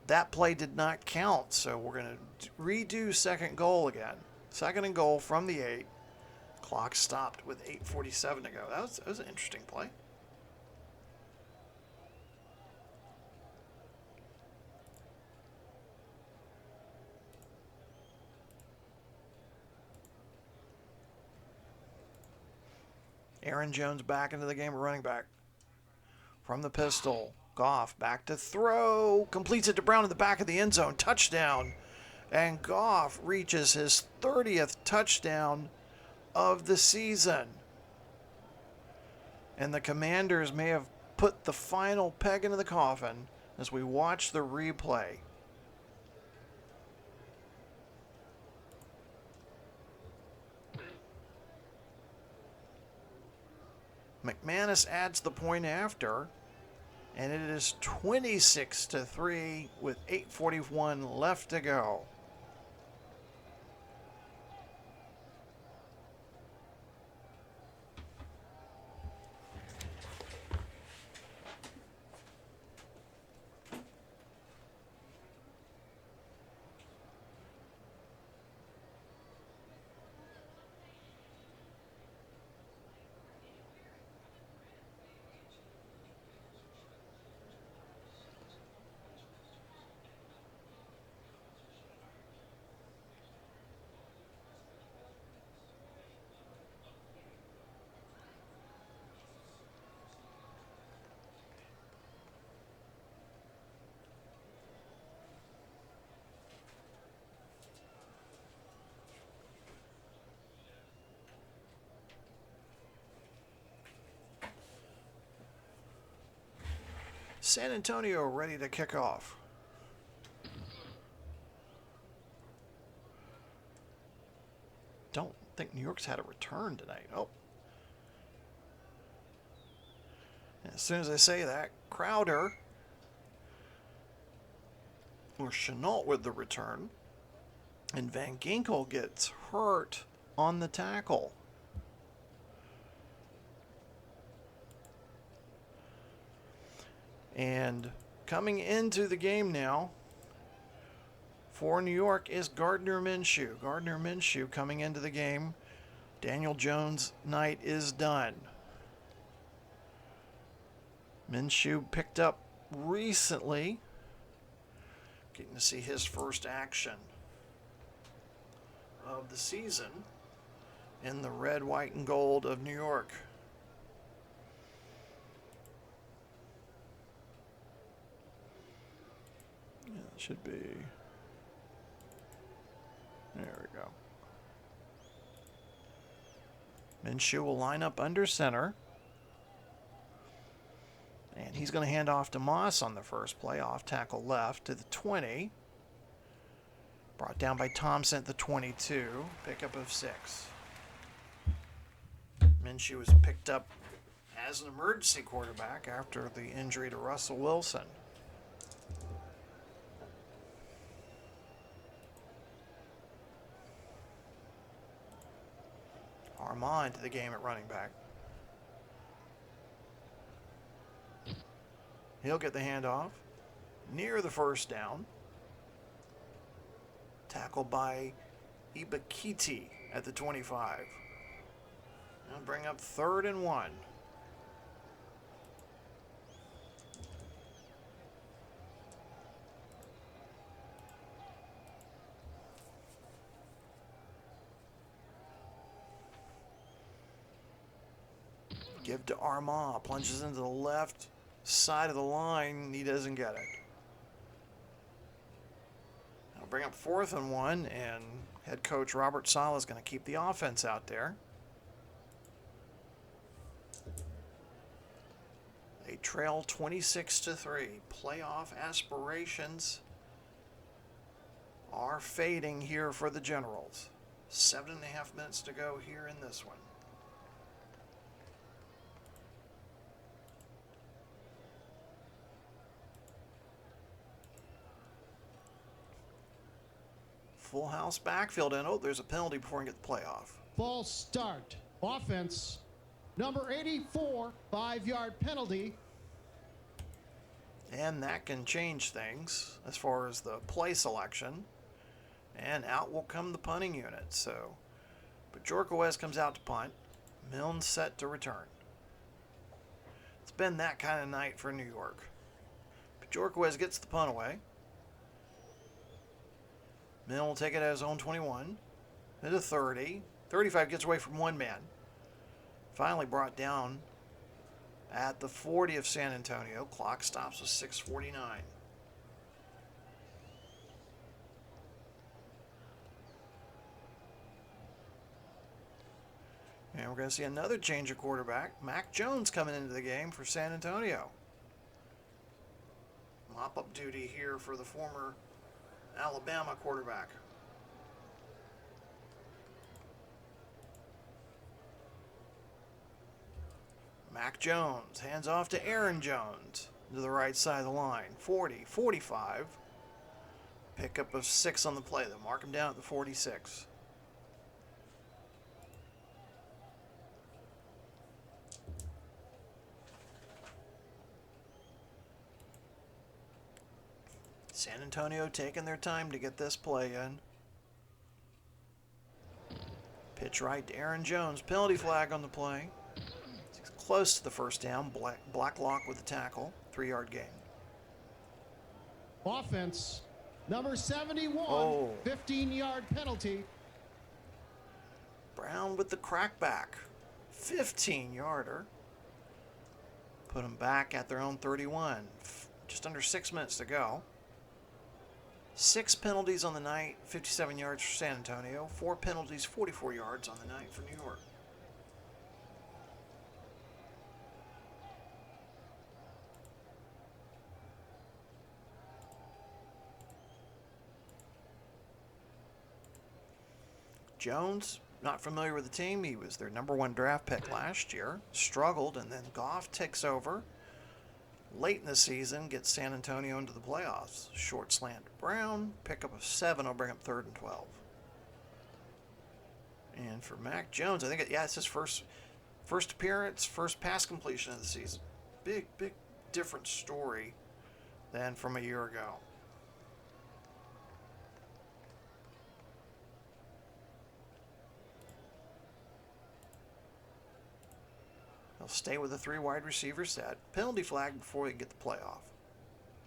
that play did not count. So we're going to redo second goal again. Second and goal from the 8. Clock stopped with 8:47 to go. That was an interesting play. Aaron Jones back into the game, running back. From the pistol, Goff back to throw. Completes it to Brown in the back of the end zone. Touchdown. And Goff reaches his 30th touchdown of the season. And the Commanders may have put the final peg into the coffin as we watch the replay. McManus adds the point after, and it is 26-3 with 8:41 left to go. San Antonio ready to kick off. Don't think New York's had a return tonight. Oh. And as soon as I say that, Crowder or Chenault with the return. And Van Ginkel gets hurt on the tackle. And coming into the game now for New York is Gardner Minshew. Gardner Minshew coming into the game. Daniel Jones' night is done. Minshew picked up recently. Getting to see his first action of the season in the red, white, and gold of New York. Yeah, it should be. There we go. Minshew will line up under center. And he's going to hand off to Moss on the first play, off tackle left to the 20. Brought down by Thompson at the 22, pickup of 6. Minshew was picked up as an emergency quarterback after the injury to Russell Wilson. Armand into the game at running back. He'll get the handoff near the first down. Tackled by Ibakiti at the 25. And bring up 3rd and 1. Give to Armand. Plunges into the left side of the line. He doesn't get it. I'll bring up 4th and 1, and head coach Robert Saleh is going to keep the offense out there. They trail 26-3. Playoff aspirations are fading here for the Generals. 7.5 minutes to go here in this one. Full house backfield, and oh, there's a penalty before we get the playoff. False start. Offense. Number 84, 5-yard penalty. And that can change things as far as the play selection. And out will come the punting unit. So, but Bajorquez comes out to punt. Milne's set to return. It's been that kind of night for New York. Bajorquez gets the punt away. Milne will take it at his own 21. Into 30. 35 gets away from one man. Finally brought down at the 40 of San Antonio. Clock stops with 6:49. And we're going to see another change of quarterback. Mac Jones coming into the game for San Antonio. Mop-up duty here for the former Alabama quarterback. Mac Jones hands off to Aaron Jones to the right side of the line. 40, 45. Pickup of 6 on the play. They'll mark him down at the 46. San Antonio taking their time to get this play in. Pitch right to Aaron Jones. Penalty flag on the play. He's close to the first down. Blacklock with the tackle. 3-yard gain. Offense. Number 71, Oh. 15-yard penalty. Brown with the crackback. 15-yarder. Put them back at their own 31. Just under 6 minutes to go. 6 penalties on the night, 57 yards for San Antonio. 4 penalties, 44 yards on the night for New York. Jones, not familiar with the team. He was their #1 draft pick last year. Struggled, and then Goff takes over. Late in the season, gets San Antonio into the playoffs. Short slant to Brown. Pickup of 7 will bring up 3rd and 12. And for Mac Jones, I think, it's his first appearance, first pass completion of the season. Big different story than from a year ago. They'll stay with the 3 wide receiver set. Penalty flag before they get the playoff.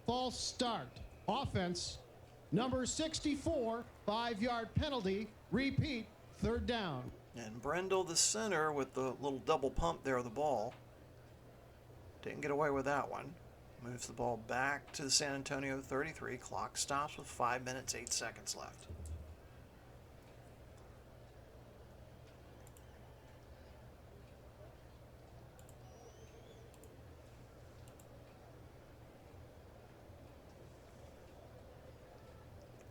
False start. Offense. Number 64, 5-yard penalty. Repeat, 3rd down. And Brendel, the center, with the little double pump there of the ball. Didn't get away with that one. Moves the ball back to the San Antonio 33. Clock stops with 5 minutes, 8 seconds left.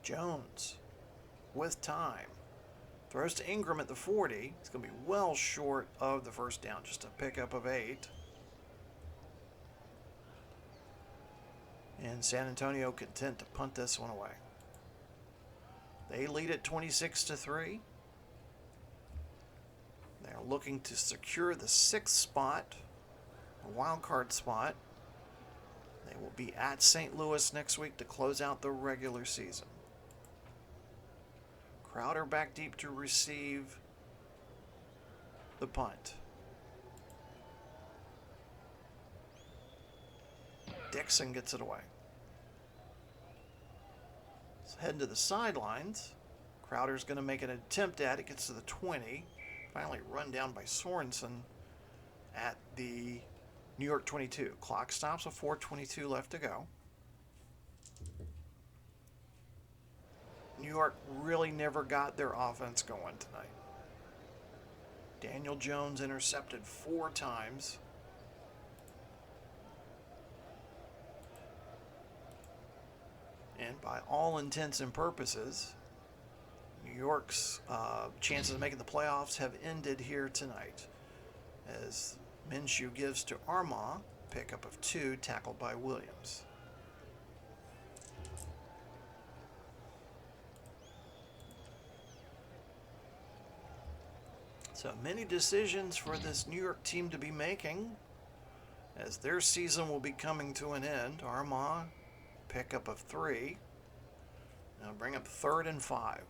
Jones with time. Throws to Ingram at the 40. He's going to be well short of the first down. Just a pickup of 8. And San Antonio content to punt this one away. They lead at 26-3. They're looking to secure the 6th spot, a wild card spot. They will be at St. Louis next week to close out the regular season. Crowder back deep to receive the punt. Dixon gets it away. Let's head to the sidelines. Crowder's going to make an attempt at it. Gets to the 20. Finally run down by Sorensen at the New York 22. Clock stops with 4:22 left to go. New York really never got their offense going tonight. Daniel Jones intercepted 4 times. And by all intents and purposes, New York's chances of making the playoffs have ended here tonight, as Minshew gives to Armah, pickup of 2, tackled by Williams. So many decisions for this New York team to be making as their season will be coming to an end. Armagh, pickup of 3. Now bring up 3rd and 5.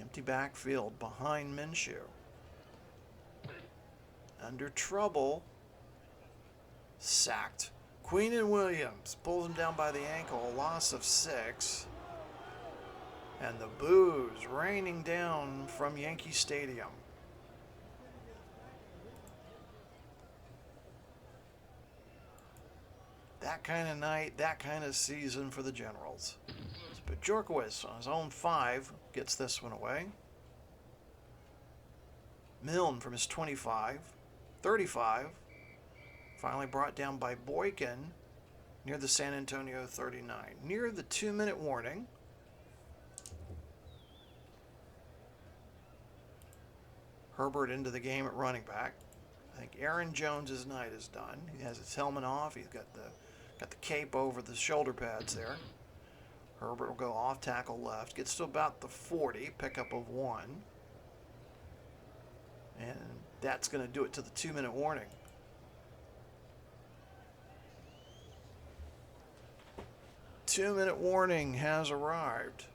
Empty backfield behind Minshew. Under trouble. Sacked. Queenan Williams pulls him down by the ankle. A loss of 6. And the boos raining down from Yankee Stadium. That kind of night, that kind of season for the Generals. But Jorkowitz on his own 5 gets this one away. Milne from his 25, 35, finally brought down by Boykin near the San Antonio 39. Near the 2-minute warning. Herbert into the game at running back. I think Aaron Jones' night is done. He has his helmet off. He's got the cape over the shoulder pads there. Herbert will go off tackle left. Gets to about the 40, pickup of 1. And that's going to do it to the 2-minute warning. Two-minute warning has arrived.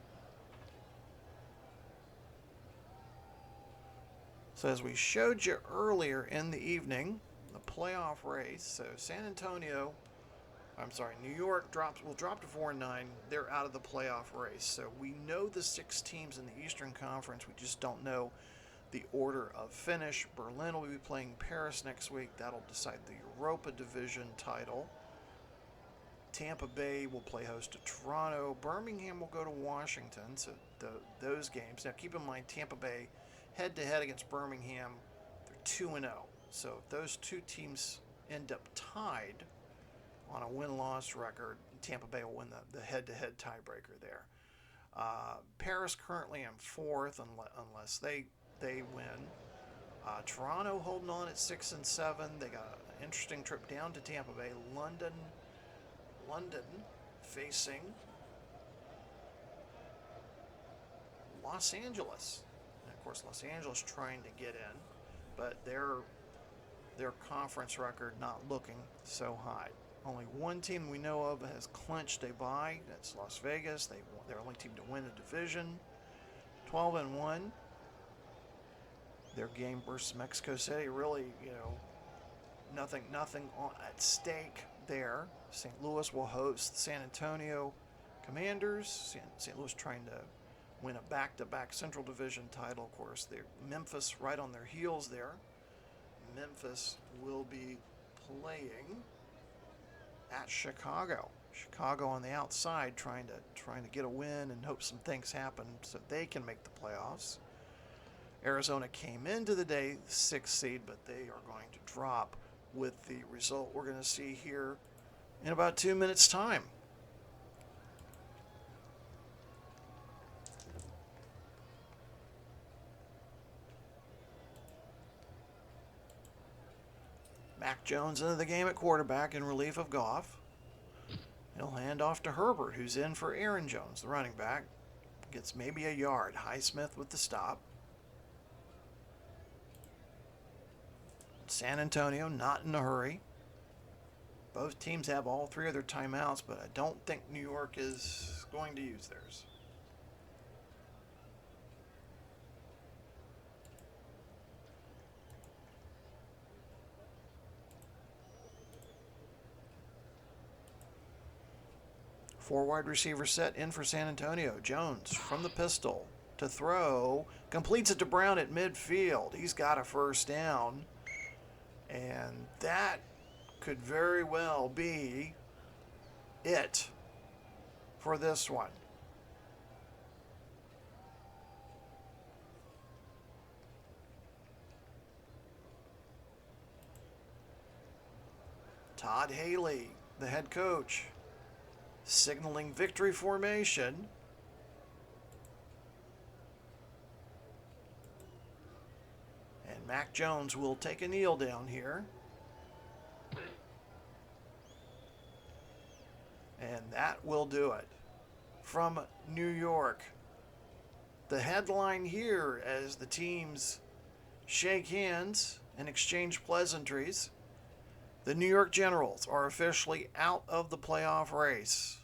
So as we showed you earlier in the evening, the playoff race, so New York will drop to 4-9. They're out of the playoff race. So we know the 6 teams in the Eastern Conference. We just don't know the order of finish. Berlin will be playing Paris next week. That'll decide the Europa Division title. Tampa Bay will play host to Toronto. Birmingham will go to Washington. So those games. Now keep in mind, Tampa Bay head-to-head against Birmingham, they're 2-0. So if those 2 teams end up tied on a win-loss record, Tampa Bay will win the head-to-head tiebreaker there. Paris currently in 4th unless they win. Toronto holding on at 6-7. They got an interesting trip down to Tampa Bay. London facing Los Angeles. And of course, Los Angeles trying to get in, but their conference record not looking so high. Only one team we know of has clinched a bye. That's Las Vegas. They're the only team to win a division. 12-1. Their game versus Mexico City, really, nothing at stake there. St. Louis will host San Antonio Commanders. St. Louis trying to win a back-to-back Central Division title. Of course, Memphis right on their heels there. Memphis will be playing at Chicago. Chicago on the outside trying to get a win and hope some things happen so they can make the playoffs. Arizona came into the day 6th seed, but they are going to drop with the result we're going to see here in about 2 minutes' time. Mac Jones into the game at quarterback in relief of Goff. He'll hand off to Herbert, who's in for Aaron Jones, the running back. Gets maybe a yard. Highsmith with the stop. San Antonio not in a hurry. Both teams have all 3 of their timeouts, but I don't think New York is going to use theirs. Four wide receiver set in for San Antonio. Jones from the pistol to throw. Completes it to Brown at midfield. He's got a first down. And that could very well be it for this one. Todd Haley, the head coach, signaling victory formation. And Mac Jones will take a kneel down here. And that will do it. From New York, the headline here as the teams shake hands and exchange pleasantries: the New York Generals are officially out of the playoff race.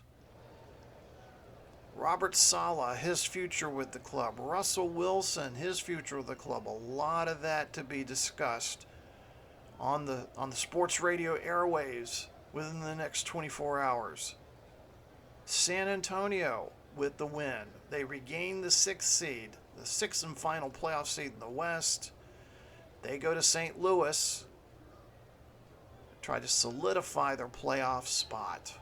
Robert Saleh, his future with the club. Russell Wilson, his future with the club. A lot of that to be discussed on the sports radio airwaves within the next 24 hours. San Antonio with the win. They regain the 6th seed, the 6th and final playoff seed in the West. They go to St. Louis, try to solidify their playoff spot.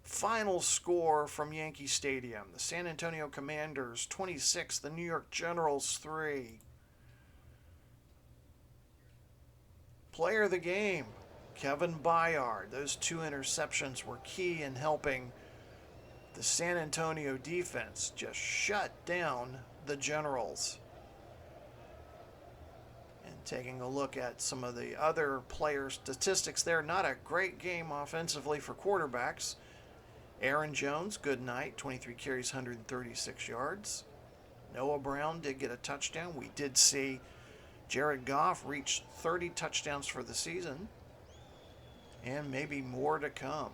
Final score from Yankee Stadium: the San Antonio Commanders 26, the New York Generals 3. Player of the game, Kevin Byard. Those 2 interceptions were key in helping the San Antonio defense just shut down the Generals. And taking a look at some of the other player statistics there, not a great game offensively for quarterbacks. Aaron Jones, good night, 23 carries, 136 yards. Noah Brown did get a touchdown. We did see Jared Goff reach 30 touchdowns for the season, and maybe more to come.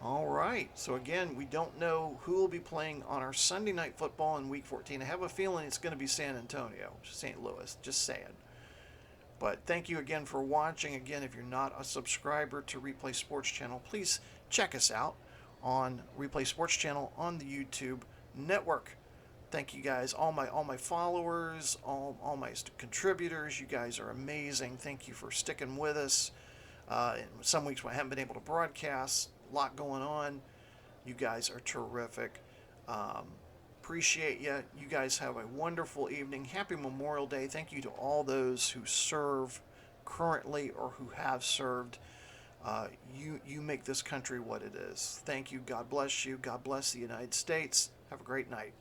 All right, so again, we don't know who will be playing on our Sunday night football in Week 14. I have a feeling it's going to be San Antonio, St. Louis, just saying. But thank you again for watching. Again, if you're not a subscriber to Replay Sports Channel, please check us out on Replay Sports Channel on the YouTube network. Thank you guys, all my followers, all my contributors. You guys are amazing. Thank you for sticking with us. Some weeks I haven't been able to broadcast. A lot going on. You guys are terrific. Appreciate you. You guys have a wonderful evening. Happy Memorial Day. Thank you to all those who serve currently or who have served. You make this country what it is. Thank you. God bless you. God bless the United States. Have a great night.